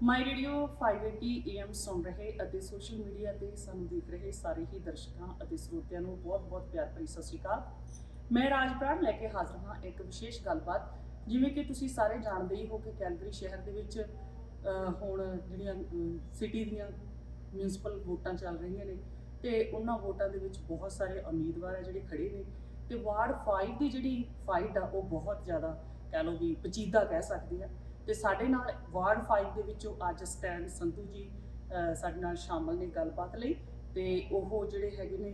My radio 580 AM ਸੁਣ ਰਹੇ ਅਤੇ ਸੋਸ਼ਲ ਮੀਡੀਆ ਤੇ ਸਾਨੂੰ ਦੇਖ ਰਹੇ ਸਾਰੇ ਹੀ ਦਰਸ਼ਕਾਂ ਅਤੇ ਸਰੋਤਿਆਂ ਨੂੰ ਬਹੁਤ-ਬਹੁਤ ਪਿਆਰ ਭਰੀ ਸਤਿ ਸ਼੍ਰੀ ਅਕਾਲ। ਮੈਂ ਰਾਜਪ੍ਰਾਣ ਲੈ ਕੇ ਹਾਜ਼ਰ ਹਾਂ ਇੱਕ ਵਿਸ਼ੇਸ਼ ਗੱਲਬਾਤ। ਜਿਵੇਂ ਕਿ ਤੁਸੀਂ ਸਾਰੇ ਜਾਣਦੇ ਹੀ ਹੋ ਕਿ ਕੈਲਗਰੀ ਸ਼ਹਿਰ ਦੇ ਵਿੱਚ ਹੁਣ ਜਿਹੜੀਆਂ ਸਿਟੀ ਦੀਆਂ ਮਿਊਨਿਸਪਲ ਵੋਟਾਂ ਚੱਲ ਰਹੀਆਂ ਨੇ ਤੇ ਉਹਨਾਂ ਵੋਟਾਂ ਦੇ ਵਿੱਚ ਬਹੁਤ ਸਾਰੇ ਉਮੀਦਵਾਰ ਆ ਜਿਹੜੇ ਖੜੇ ਨੇ ਤੇ ਵਾਰਡ 5 ਦੀ ਜਿਹੜੀ ਫਾਈਟ ਆ ਉਹ ਬਹੁਤ ਜ਼ਿਆਦਾ ਕਹਿ ਲਓ ਵੀ ਪਚੀਦਾ ਕਹਿ ਸਕਦੇ ਆ। ਤੇ ਸਾਡੇ ਨਾਲ ਵਾਰਡ 5 ਦੇ ਵਿੱਚੋਂ ਅੱਜ ਸਟੈਨ ਸੰਧੂ ਜੀ ਸਾਡੇ ਨਾਲ ਸ਼ਾਮਲ ਨੇ ਗੱਲਬਾਤ ਲਈ ਤੇ ਉਹ ਜਿਹੜੇ ਹੈਗੇ ਨੇ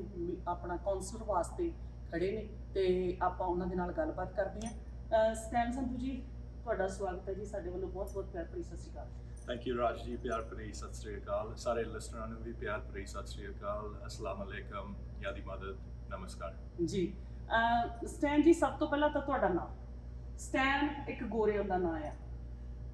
ਆਪਣਾ ਕੌਂਸਲਰ ਵਾਸਤੇ ਖੜੇ ਨੇ ਤੇ ਆਪਾਂ ਉਹਨਾਂ ਦੇ ਨਾਲ ਗੱਲਬਾਤ ਕਰਦੇ ਹਾਂ। ਸਟੈਨ ਸੰਧੂ ਜੀ ਤੁਹਾਡਾ ਸਵਾਗਤ ਹੈ ਜੀ ਸਾਡੇ ਵੱਲੋਂ ਬਹੁਤ-ਬਹੁਤ ਪਿਆਰ ਭਰੀ ਸਤਿ ਸ਼੍ਰੀ ਅਕਾਲ। ਥੈਂਕ ਯੂ ਰਾਜ ਜੀ, ਪਿਆਰ ਭਰੀ ਸਤਿ ਸ਼੍ਰੀ ਅਕਾਲ। ਸਾਰੇ ਲਿਸਨਰਾਂ ਨੂੰ ਵੀ ਪਿਆਰ ਭਰੀ ਸਤਿ ਸ਼੍ਰੀ ਅਕਾਲ। ਅਸਲਾਮ ਅਲੈਕਮ, ਯਾਦੀ ਮਦਦ, ਨਮਸਕਾਰ ਜੀ। ਸਟੈਨ ਜੀ ਸਭ ਤੋਂ ਪਹਿਲਾਂ ਤਾਂ ਤੁਹਾਡਾ ਨਾਮ ਸਟੈਨ ਇੱਕ ਗੋਰੇ ਦਾ ਨਾਂ ਆ,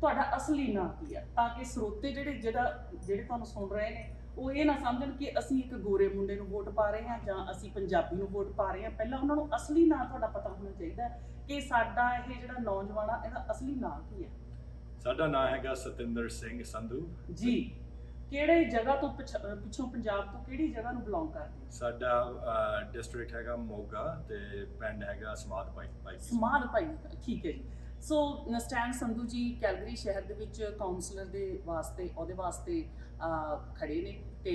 ਤੁਹਾਡਾ ਅਸਲੀ ਨਾਂ ਕੀ ਆ ਤਾਂ ਕਿ ਸਰੋਤੇ ਜਿਹੜੇ ਤੁਹਾਨੂੰ ਸੁਣ ਰਹੇ ਨੇ ਉਹ ਇਹ ਨਾ ਸਮਝਣ ਕਿ ਅਸੀਂ ਇੱਕ ਗੋਰੇ ਮੁੰਡੇ ਨੂੰ ਵੋਟ ਪਾ ਰਹੇ ਹਾਂ ਜਾਂ ਅਸੀਂ ਪੰਜਾਬੀ ਨੂੰ ਵੋਟ ਪਾ ਰਹੇ ਹਾਂ। ਪਹਿਲਾਂ ਉਹਨਾਂ ਨੂੰ ਅਸਲੀ ਨਾਂ ਤੁਹਾਡਾ ਪਤਾ ਹੋਣਾ ਚਾਹੀਦਾ ਕਿ ਸਾਡਾ ਇਹ ਜਿਹੜਾ ਨੌਜਵਾਨ ਆ ਇਹਦਾ ਅਸਲੀ ਨਾਂ ਕੀ ਹੈ। ਸਾਡਾ ਨਾਂ ਹੈਗਾ ਸਤਿੰਦਰ ਸਿੰਘ ਸੰਧੂ ਜੀ। ਕਿਹੜੇ ਜਗ੍ਹਾ ਤੋਂ ਪਿੱਛੋਂ ਪੰਜਾਬ ਤੋਂ ਕਿਹੜੀ ਜਗ੍ਹਾ ਨੂੰ ਬਿਲੋਂਗ ਕਰਦੇ ਹੋ? ਸਾਡਾ ਡਿਸਟ੍ਰਿਕਟ ਹੈਗਾ ਮੋਗਾ ਤੇ ਪਿੰਡ ਹੈਗਾ ਸਮਾਧ ਭਾਈ। ਸਮਾਧ ਭਾਈ, ਠੀਕ ਹੈ ਜੀ। ਸੋ ਸਟੈਨ ਸੰਧੂ ਜੀ ਕੈਲਗਰੀ ਸ਼ਹਿਰ ਦੇ ਵਿੱਚ ਕਾਉਂਸਲਰ ਦੇ ਉਹਦੇ ਵਾਸਤੇ ਖੜੇ ਨੇ ਤੇ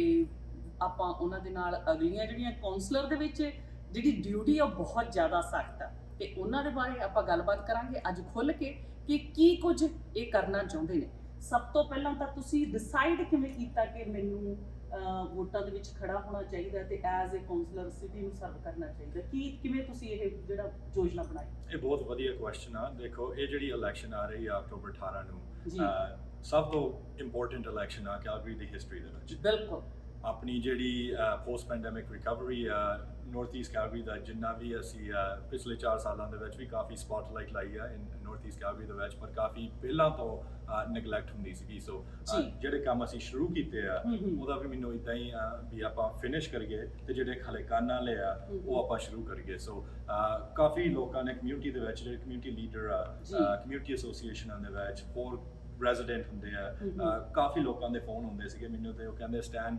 ਆਪਾਂ ਉਹਨਾਂ ਦੇ ਨਾਲ ਅਗਲੀਆਂ ਜਿਹੜੀਆਂ ਕਾਉਂਸਲਰ ਦੇ ਵਿੱਚ ਜਿਹੜੀ ਡਿਊਟੀ ਆ ਬਹੁਤ ਜ਼ਿਆਦਾ ਸਖਤ ਆ ਤੇ ਉਹਨਾਂ ਦੇ ਬਾਰੇ ਆਪਾਂ ਗੱਲਬਾਤ ਕਰਾਂਗੇ ਅੱਜ ਖੁੱਲ੍ਹ ਕੇ ਕਿ ਕੀ ਕੁਝ ਇਹ ਕਰਨਾ ਚਾਹੁੰਦੇ ਨੇ। ਸਭ ਤੋਂ ਪਹਿਲਾਂ ਤਾਂ ਤੁਸੀਂ ਡਿਸਾਈਡ ਕਿਵੇਂ ਕੀਤਾ ਕਿ ਮੈਨੂੰ ਵੋਟਾਂ ਦੇ ਵਿੱਚ ਖੜਾ ਹੋਣਾ ਚਾਹੀਦਾ ਤੇ ਐਜ਼ ਅ ਕਾਉਂਸਲਰ ਸਿਟੀ ਨੂੰ ਸਰਵ ਕਰਨਾ ਚਾਹੀਦਾ, ਕਿਵੇਂ ਤੁਸੀਂ ਇਹ ਜਿਹੜਾ ਯੋਜਨਾ ਬਣਾਈ? ਇਹ ਬਹੁਤ ਵਧੀਆ ਕੁਐਸਚਨ ਆ। ਦੇਖੋ, ਇਹ ਜਿਹੜੀ ਇਲੈਕਸ਼ਨ ਆ ਰਹੀ ਆ ਅਕਤੂਬਰ 18 ਨੂੰ, ਸਭ ਤੋਂ ਇੰਪੋਰਟੈਂਟ ਇਲੈਕਸ਼ਨ ਆ ਕੈਲਗਰੀ ਦੀ ਹਿਸਟਰੀ ਦੇ ਵਿੱਚ। ਬਿਲਕੁਲ। ਆਪਣੀ ਜਿਹੜੀ ਪੋਸਟ ਪੈਂਡੈਮਿਕ ਰਿਕਵਰੀ ਆ ਨਾਰਥ ਈਸਟ ਕੈਲਗਰੀ ਦਾ, ਜਿੰਨਾ ਵੀ ਅਸੀਂ ਪਿਛਲੇ 4 ਸਾਲਾਂ ਦੇ ਵਿੱਚ ਵੀ ਕਾਫੀ ਸਪੌਟਲਾਈਟ ਲਾਈ ਆ ਨਾਰਥ ਈਸਟ ਕੈਲਗਰੀ ਦੇ ਵਿੱਚ, ਪਰ ਕਾਫੀ ਪਹਿਲਾਂ ਤੋਂ ਨੈਗਲੈਕਟ ਹੁੰਦੀ ਸੀਗੀ। ਸੋ ਜਿਹੜੇ ਕੰਮ ਅਸੀਂ ਸ਼ੁਰੂ ਕੀਤੇ ਆ ਉਹਦਾ ਵੀ ਮੈਨੂੰ ਇਦਾਂ ਹੀ ਵੀ ਆਪਾਂ ਫਿਨਿਸ਼ ਕਰੀਏ ਤੇ ਜਿਹੜੇ ਖਲੇ ਕੰਨ ਵਾਲੇ ਆ ਉਹ ਆਪਾਂ ਸ਼ੁਰੂ ਕਰੀਏ। ਸੋ ਕਾਫੀ ਲੋਕਾਂ ਨੇ ਕਮਿਊਨਿਟੀ ਦੇ ਵਿੱਚ, ਜਿਹੜੇ ਕਮਿਊਨਿਟੀ ਲੀਡਰ ਆ, ਕਮਿਊਨਿਟੀ ਐਸੋਸੀਏਸ਼ਨਾਂ ਦੇ ਵਿੱਚ, ਹੋਰ ਰੈਜ਼ੀਡੈਂਟ ਹੁੰਦੇ ਆ, ਕਾਫੀ ਲੋਕਾਂ ਦੇ ਫੋਨ ਹੁੰਦੇ ਸੀਗੇ ਮੈਨੂੰ ਤੇ ਉਹ ਕਹਿੰਦੇ Stan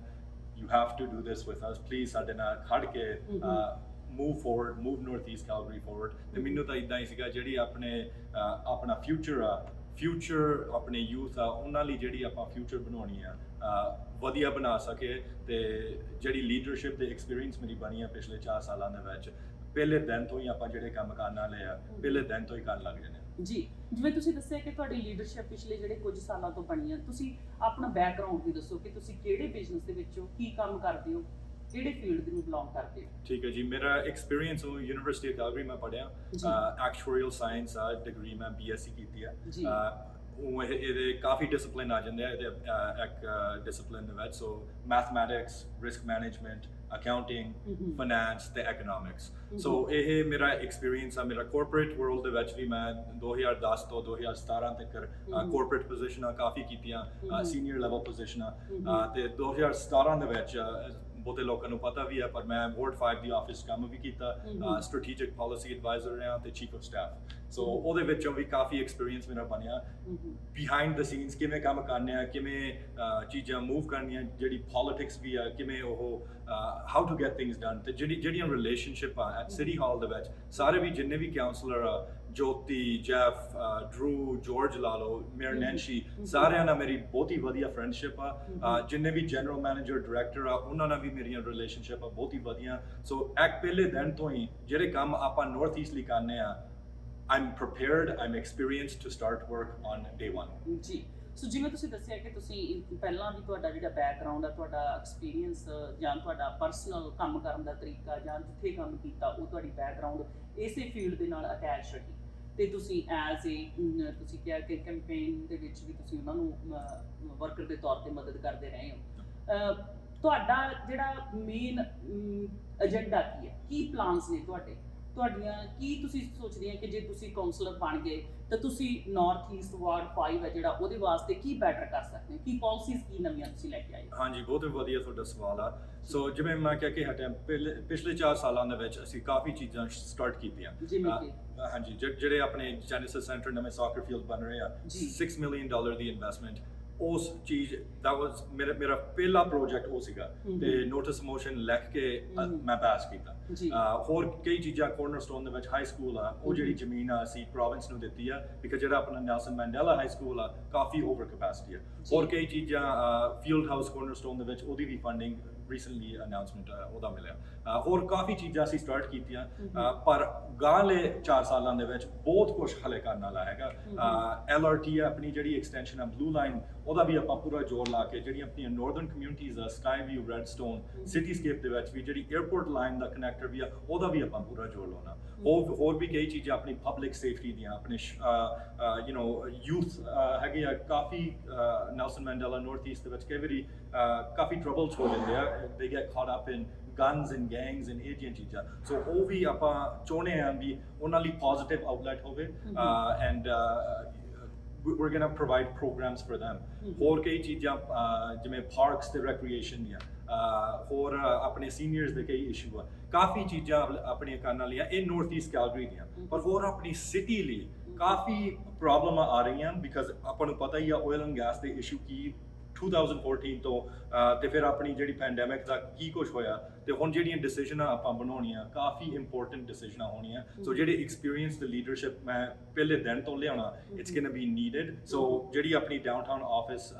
you have to do this with us, please ਸਾਡੇ ਨਾਲ ਖੜ ਕੇ move north east Calgary forward। ਤੇ ਮੈਨੂੰ ਤਾਂ ਇਦਾਂ ਹੀ ਸੀਗਾ ਜਿਹੜੀ ਆਪਣਾ ਫਿਊਚਰ ਆਪਣੇ ਯੂਥ ਆ ਉਹਨਾਂ ਲਈ ਜਿਹੜੀ ਆਪਾਂ ਫਿਊਚਰ ਬਣਾਉਣੀ ਆ ਵਧੀਆ ਬਣਾ ਸਕੇ ਤੇ ਜਿਹੜੀ ਲੀਡਰਸ਼ਿਪ ਦੇ ਐਕਸਪੀਰੀਅੰਸ ਮੇਰੀ ਬਣੀ ਆ ਪਿਛਲੇ 4 ਸਾਲਾਂ ਦੇ ਵਿੱਚ, ਪਹਿਲੇ ਦਿਨ ਤੋਂ ਹੀ ਆਪਾਂ ਜਿਹੜੇ ਕੰਮ ਕਰਨ ਵਾਲੇ ਆ ਪਹਿਲੇ ਦਿਨ ਤੋਂ ਹੀ ਕਰਨ ਲੱਗ ਜਾਂਦੇ ਜੀ। ਜਿਵੇਂ ਤੁਸੀਂ ਦੱਸਿਆ ਕਿ ਤੁਹਾਡੀ ਲੀਡਰਸ਼ਿਪ ਪਿਛਲੇ ਜਿਹੜੇ ਕੁਝ ਸਾਲਾਂ ਤੋਂ ਬਣੀ ਆ, ਤੁਸੀਂ ਆਪਣਾ ਬੈਕਗ੍ਰਾਉਂਡ ਵੀ ਦੱਸੋ ਕਿ ਤੁਸੀਂ ਕਿਹੜੇ ਬਿਜ਼ਨਸ ਦੇ ਵਿੱਚ ਹੋ, ਕੀ ਕੰਮ ਕਰਦੇ ਹੋ, ਕਿਹੜੇ ਫੀਲਡ ਨੂੰ ਬਿਲੋਂਗ ਕਰਦੇ ਹੋ? ਠੀਕ ਹੈ ਜੀ, ਮੇਰਾ ਐਕਸਪੀਰੀਅੰਸ ਯੂਨੀਵਰਸਿਟੀ ਆਫ ਕੈਲਗਰੀ ਮੈਂ ਪੜ੍ਹਿਆ, ਐਕਚੁਅਰੀਅਲ ਸਾਇੰਸ ਡਿਗਰੀ ਮੈਂ BSc ਕੀਤੀ ਆ। ਇਹਦੇ ਕਾਫੀ ਡਿਸਪਲਿਨ ਆ ਜਾਂਦੇ ਆ ਇਹਦੇ ਇੱਕ ਡਿਸਪਲਿਨ ਦੇ ਵਿੱਚ। So mathematics, risk management, accounting, finance ਤੇ ਇਕਨੋਮਿਕਸ। ਸੋ ਇਹ ਮੇਰਾ ਐਕਸਪੀਰੀਅੰਸ ਆ। ਮੇਰਾ ਕਾਰਪੋਰੇਟ ਵਰਲਡ ਦੇ ਵਿੱਚ ਵੀ ਮੈਂ 2010 ਤੋਂ 2017 ਤੱਕ ਕਾਰਪੋਰੇਟ ਪੋਜੀਸ਼ਨਾਂ ਕਾਫੀ ਕੀਤੀਆਂ, ਸੀਨੀਅਰ ਲੈਵਲ ਪੋਜੀਸ਼ਨਾਂ। ਤੇ 2017 ਦੇ ਵਿੱਚ ਬਹੁਤੇ ਲੋਕਾਂ ਨੂੰ ਪਤਾ ਵੀ ਆ ਪਰ ਮੈਂ ਵਾਰਡ 5 ਦੀ ਆਫਿਸ ਕੰਮ ਵੀ ਕੀਤਾ, ਸਟ੍ਰੈਟੇਜਿਕ ਪਾਲਿਸੀ ਐਡਵਾਈਜ਼ਰ ਰਿਹਾ ਤੇ ਚੀਫ ਆਫ ਸਟਾਫ। ਸੋ ਉਹਦੇ ਵਿੱਚੋਂ ਵੀ ਕਾਫੀ ਐਕਸਪੀਰੀਅੰਸ ਮੇਰਾ ਬਣਿਆ ਬਿਹਾਈਂਡ ਦ ਸੀਨਸ, ਕਿਵੇਂ ਕੰਮ ਕਰਨੇ ਆ, ਕਿਵੇਂ ਚੀਜ਼ਾਂ ਮੂਵ ਕਰਨੀਆਂ, ਜਿਹੜੀ ਪੋਲਿਟਿਕਸ ਵੀ ਆ, ਕਿਵੇਂ ਉਹ how to get things done. ਤੇ ਜਿਹੜੀਆਂ ਰਿਲੇਸ਼ਨਸ਼ਿਪ ਆ ਐਟ ਸਿਟੀ ਹਾਲ ਦੇ ਵਿੱਚ, ਸਾਰੇ ਵੀ ਜਿੰਨੇ ਵੀ ਕਾਉਂਸਲਰ ਆ, ਜੋਤੀ, ਜੈਫ, ਡਰੂ, ਜਾਰਜ ਲਾ ਲਓ, ਮੇਅਰ ਨੈਂਸ਼ੀ, ਸਾਰਿਆਂ ਨਾਲ ਮੇਰੀ ਬਹੁਤ ਹੀ ਵਧੀਆ ਫਰੈਂਡਸ਼ਿਪ ਆ। ਜਿੰਨੇ ਵੀ ਜਨਰਲ ਮੈਨੇਜਰ, ਡਾਇਰੈਕਟਰ ਆ, ਉਹਨਾਂ ਨਾਲ ਵੀ ਮੇਰੀਆਂ ਰਿਲੇਸ਼ਨਸ਼ਿਪ ਆ ਬਹੁਤ ਹੀ ਵਧੀਆ। ਸੋ ਇੱਕ ਪਹਿਲੇ ਦਿਨ ਤੋਂ ਹੀ ਜਿਹੜੇ ਕੰਮ ਆਪਾਂ ਨਾਰਥ ਈਸਟ ਲਈ ਕਰਨੇ ਆ, I'm prepared, I'm experienced to start work on day one। ਜੀ। ਸੋ ਜਿਵੇਂ ਤੁਸੀਂ ਦੱਸਿਆ ਕਿ ਤੁਸੀਂ ਪਹਿਲਾਂ ਵੀ ਤੁਹਾਡਾ ਜਿਹੜਾ ਬੈਕਗ੍ਰਾਉਂਡ ਆ, ਤੁਹਾਡਾ ਐਕਸਪੀਰੀਅੰਸ ਜਾਂ ਤੁਹਾਡਾ ਪਰਸਨਲ ਕੰਮ ਕਰਨ ਦਾ ਤਰੀਕਾ ਜਾਂ ਜਿੱਥੇ ਕੰਮ ਕੀਤਾ ਉਹ ਤੁਹਾਡੀ ਬੈਕਗ੍ਰਾਉਂਡ ਇਸੇ ਫੀਲਡ ਦੇ ਨਾਲ ਅਟੈਚ ਰਹੀ ਤੇ ਤੁਸੀਂ ਐਜ਼ ਤੁਸੀਂ ਕਿਹਾ ਕਿ ਕੈਂਪੇਨ ਦੇ ਵਿੱਚ ਵੀ ਤੁਸੀਂ ਉਹਨਾਂ ਨੂੰ ਵਰਕਰ ਦੇ ਤੌਰ ਤੇ ਮਦਦ ਕਰਦੇ ਰਹੇ ਹੋ। ਤੁਹਾਡਾ ਜਿਹੜਾ ਮੇਨ ਏਜੰਡਾ ਕੀ ਹੈ, ਕੀ ਪਲਾਨਸ ਨੇ ਤੁਹਾਡੀਆਂ ਕੀ ਤੁਸੀਂ ਸੋਚਦੇ ਆ ਕਿ ਜੇ ਤੁਸੀਂ ਕਾਉਂਸਲਰ ਬਣ ਗਏ ਤਾਂ ਤੁਸੀਂ ਨਾਰਥ ਈਸਟ ਵਾਰਡ 5 ਹੈ ਜਿਹੜਾ ਉਹਦੇ ਵਾਸਤੇ ਕੀ ਬੈਟਰ ਕਰ ਸਕਦੇ ਹੋ, ਕੀ ਪਾਲਿਸੀਜ਼ ਕੀ ਨਵੀਆਂ ਤੁਸੀਂ ਲੈ ਕੇ ਆਏ? ਹਾਂਜੀ, ਬਹੁਤ ਵਧੀਆ ਤੁਹਾਡਾ ਸਵਾਲ ਆ। ਸੋ ਜਿਵੇਂ ਮੈਂ ਕਿਹਾ ਕਿ ਪਿਛਲੇ 4 ਸਾਲਾਂ ਦੇ ਵਿੱਚ ਅਸੀਂ ਕਾਫੀ ਚੀਜ਼ਾਂ ਸਟਾਰਟ ਕੀਤੀਆਂ। ਹਾਂਜੀ, ਜਿਹੜੇ ਆਪਣੇ ਜੈਨੇਸਿਸ ਸੈਂਟਰ ਨਵੇਂ ਸੌਕਰ ਫੀਲਡ ਬਣ ਰਹੇ ਆ, $6 million ਦੀ ਇਨਵੈਸਟਮੈਂਟ, ਉਸ ਚੀਜ਼ ਦਾ ਵਾਸ ਮੇਰਾ ਪਹਿਲਾ ਪ੍ਰੋਜੈਕਟ ਉਹ ਸੀਗਾ ਤੇ ਨੋਟਿਸ ਮੋਸ਼ਨ ਲਿਖ ਕੇ ਮੈਂ ਪਾਸ ਕੀਤਾ ਜੀ ਹੋਰ ਕਈ ਚੀਜ਼ਾਂ ਕੋਰਨਰਸਟੋਨ ਦੇ ਵਿੱਚ ਹਾਈ ਸਕੂਲ ਆ ਉਹ ਜਿਹੜੀ ਜ਼ਮੀਨ ਆ ਅਸੀਂ ਪ੍ਰੋਵਿੰਸ ਨੂੰ ਦਿੱਤੀ ਆ ਬਿਕਾਜ਼ ਜਿਹੜਾ ਆਪਣਾ ਨੈਲਸਨ ਮੈਂਡੇਲਾ ਹਾਈ ਸਕੂਲ ਆ ਕਾਫੀ ਓਵਰ ਕੈਪੈਸਿਟੀ ਆ ਹੋਰ ਕਈ ਚੀਜ਼ਾਂ ਫੀਲਡ ਹਾਊਸ ਕੋਰਨਰਸਟੋਨ ਦੇ ਵਿੱਚ ਉਹਦੀ ਵੀ ਫੰਡਿੰਗ ਰੀਸੈਂਟਲੀ ਅਨਾਉਂਸਮੈਂਟ ਉਹਦਾ ਮਿਲਿਆ ਹੋਰ ਕਾਫੀ ਚੀਜ਼ਾਂ ਅਸੀਂ ਸਟਾਰਟ ਕੀਤੀਆਂ ਪਰ ਗਾਲੇ 4 ਸਾਲਾਂ ਦੇ ਵਿੱਚ ਬਹੁਤ ਕੁਝ ਹਲੇ ਕਰਨ ਵਾਲਾ ਹੈਗਾ LRT ਆ ਆਪਣੀ ਜਿਹੜੀ ਐਕਸਟੈਂਸ਼ਨ ਆ ਬਲੂ ਲਾਈਨ ਉਹਦਾ ਵੀ ਆਪਾਂ ਪੂਰਾ ਜ਼ੋਰ ਲਾ ਕੇ ਜਿਹੜੀਆਂ ਆਪਣੀਆਂ ਨਾਰਥਰਨ ਕਮਿਊਨਿਟੀਜ਼ ਆ ਸਕਾਈ ਵਿਊ ਰੈਡਸਟੋਨ ਸਿਟੀਸਕੇਪ ਦੇ ਵਿੱਚ ਵੀ ਜਿਹੜੀ 에ਅਰਪੋਰਟ ਲਾਈਨ ਦਾ ਕਨੈਕਟਰ ਵੀ ਆ ਉਹਦਾ ਵੀ ਆਪਾਂ ਪੂਰਾ ਜ਼ੋਰ ਲਾਉਣਾ ਹੋਰ ਵੀ ਕਈ ਚੀਜ਼ਾਂ ਆਪਣੀ ਪਬਲਿਕ ਸੇਫਟੀ ਦੀਆਂ ਆਪਣੇ ਯੂਥ ਹੈਗੇ ਆ ਕਾਫੀ ਨੈਲਸਨ ਮੈਂਡੇਲਾ ਨਾਰਥ ਈਸਟ ਦੇ ਵਿੱਚ ਕਈ ਵਾਰੀ ਕਾਫੀ ਟਰਬਲਸ ਹੋ ਜਾਂਦੇ ਆ ਦੇ ਗੈਟ ਕਾਟ up in guns and gangs and ਇਹ ਜਿਹੀਆਂ ਚੀਜ਼ਾਂ ਸੋ ਉਹ ਵੀ ਆਪਾਂ ਚਾਹੁੰਦੇ ਆ ਵੀ ਉਹਨਾਂ ਲਈ ਪੋਜ਼ਿਟਿਵ ਆਊਟਲੈਟ ਹੋਵੇ and we're going to provide programs for them ਹੋਰ ਕਈ ਚੀਜ਼ਾਂ ਜਿਵੇਂ ਪਾਰਕਸ ਤੇ ਰੈਕ੍ਰੀਏਸ਼ਨ ਦੀਆਂ ਹੋਰ ਆਪਣੇ ਸੀਨੀਅਰਸ ਦੇ ਕਈ ਇਸ਼ੂ ਆ ਕਾਫੀ ਚੀਜ਼ਾਂ ਆਪਣੀਆਂ ਕਰਨ ਵਾਲੀਆਂ ਇਹ ਨਾਰਥ ਈਸਟ ਕੈਲਗਰੀ ਦੀਆਂ ਪਰ ਹੋਰ ਆਪਣੀ ਸਿਟੀ ਲਈ ਕਾਫੀ ਪ੍ਰੋਬਲਮਾਂ ਆ ਰਹੀਆਂ ਬਿਕਾਜ਼ ਆਪਾਂ ਨੂੰ ਪਤਾ ਹੀ ਆ ਆਇਲ ਐਂਡ ਗੈਸ ਦੇ ਇਸ਼ੂ ਕੀ 2014 ਤੋਂ ਤੇ ਫਿਰ ਆਪਣੀ ਜਿਹੜੀ ਪੈਂਡੈਮਿਕ ਦਾ ਕੀ ਕੁਝ ਹੋਇਆ ਤੇ ਹੁਣ ਜਿਹੜੀਆਂ ਡਿਸੀਜਨਾਂ ਆਪਾਂ ਬਣਾਉਣੀਆਂ ਕਾਫੀ ਇੰਪੋਰਟੈਂਟ ਡਿਸੀਜਨਾਂ ਹੋਣੀਆਂ ਸੋ ਜਿਹੜੇ ਐਕਸਪੀਰੀਅੰਸ ਤੇ ਲੀਡਰਸ਼ਿਪ ਮੈਂ ਪਹਿਲੇ ਦਿਨ ਤੋਂ ਲਿਆਉਣਾ it's going to be needed so ਜਿਹੜੀ ਆਪਣੀ ਡਾਊਨਟਾਊਨ ਆਫਿਸ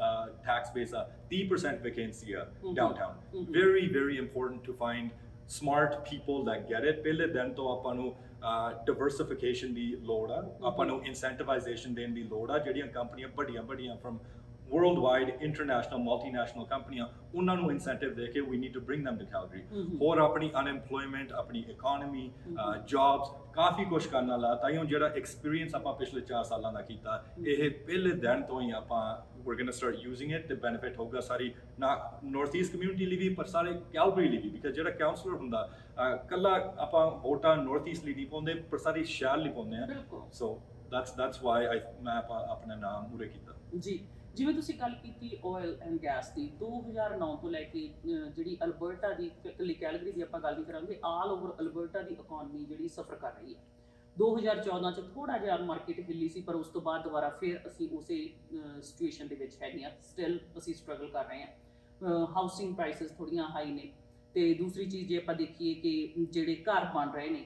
ਟੈਕਸ ਬੇਸ ਆ 30% ਵੈਕੈਂਸੀ ਆ downtown very very important to find smart people that get it ਪਹਿਲੇ ਦਿਨ ਤੋਂ ਆਪਾਂ ਨੂੰ diversification ਦੀ ਲੋੜ ਆ ਆਪਾਂ ਨੂੰ incentivization ਦੇਣ ਦੀ ਲੋੜ ਆ ਜਿਹੜੀਆਂ ਕੰਪਨੀਆਂ ਵੱਡੀਆਂ from worldwide international multinational ਕੰਪਨੀਆਂ ਉਹਨਾਂ ਨੂੰ incentive ਦੇ ਕੇ we need to bring them to Calgary ਹੋਰ ਆਪਣੀ unemployment ਆਪਣੀ economy jobs ਕਾਫੀ ਕੁਝ ਕਰਨ ਵਾਲਾ ਤਾਂ ਹੀ ਜਿਹੜਾ ਐਕਸਪੀਰੀਅੰਸ ਆਪਾਂ ਪਿਛਲੇ 4 ਸਾਲਾਂ ਦਾ ਕੀਤਾ ਇਹ ਪਹਿਲੇ ਦਿਨ ਤੋਂ ਹੀ ਆਪਾਂ we're going to start using it ਤੇ benefit ਹੋਊਗਾ ਸਾਰੀ ਨਾਰਥ ਈਸਟ ਕਮਿਊਨਿਟੀ ਲਈ ਵੀ ਪਰ ਸਾਰੇ ਕੈਲਗਰੀ ਲਈ ਵੀ ਬਿਕਾਜ਼ ਜਿਹੜਾ ਕਾਉਂਸਲਰ ਹੁੰਦਾ ਕੱਲਾ ਆਪਾਂ ਵੋਟਾਂ ਨਾਰਥ ਈਸਟ ਲਈ ਨਹੀਂ ਪਾਉਂਦੇ ਪਰ ਸਾਰੀ ਸ਼ਹਿਰ ਲਈ ਪਾਉਂਦੇ ਆ ਸੋ that's why ਮੈਂ ਆਪਣਾ ਨਾਮ ਮੂਰੇ ਕੀਤਾ ਜੀ ਜਿਵੇਂ ਤੁਸੀਂ ਗੱਲ ਕੀਤੀ ਆਇਲ ਐਂਡ ਗੈਸ ਦੀ 2009 ਤੋਂ ਲੈ ਕੇ ਜਿਹੜੀ ਅਲਬਰਟਾ ਦੀ ਕੈਲਗਰੀ ਦੀ ਆਪਾਂ ਗੱਲ ਨਹੀਂ ਕਰਾਂਗੇ ਆਲ ਓਵਰ ਅਲਬਰਟਾ ਦੀ ਇਕਨੋਮੀ ਜਿਹੜੀ ਸਫਰ ਕਰ ਰਹੀ ਹੈ 2014 ਚ ਥੋੜਾ ਜਿਹਾ ਮਾਰਕੀਟ ਹਿੱਲੀ ਸੀ ਪਰ ਉਸ ਤੋਂ ਬਾਅਦ ਦੁਬਾਰਾ ਫਿਰ ਅਸੀਂ ਉਸੇ ਸਿਚੁਏਸ਼ਨ ਦੇ ਵਿੱਚ ਹੈਗੇ ਆ ਸਟਿਲ ਅਸੀਂ ਸਟਰਗਲ ਕਰ ਰਹੇ ਹਾਂ ਹਾਊਸਿੰਗ ਪ੍ਰਾਈਸਸ ਥੋੜੀਆਂ ਹਾਈ ਨੇ ਤੇ ਦੂਸਰੀ ਚੀਜ਼ ਜੇ ਆਪਾਂ ਦੇਖੀਏ ਕਿ ਜਿਹੜੇ ਘਰ ਬਣ ਰਹੇ ਨੇ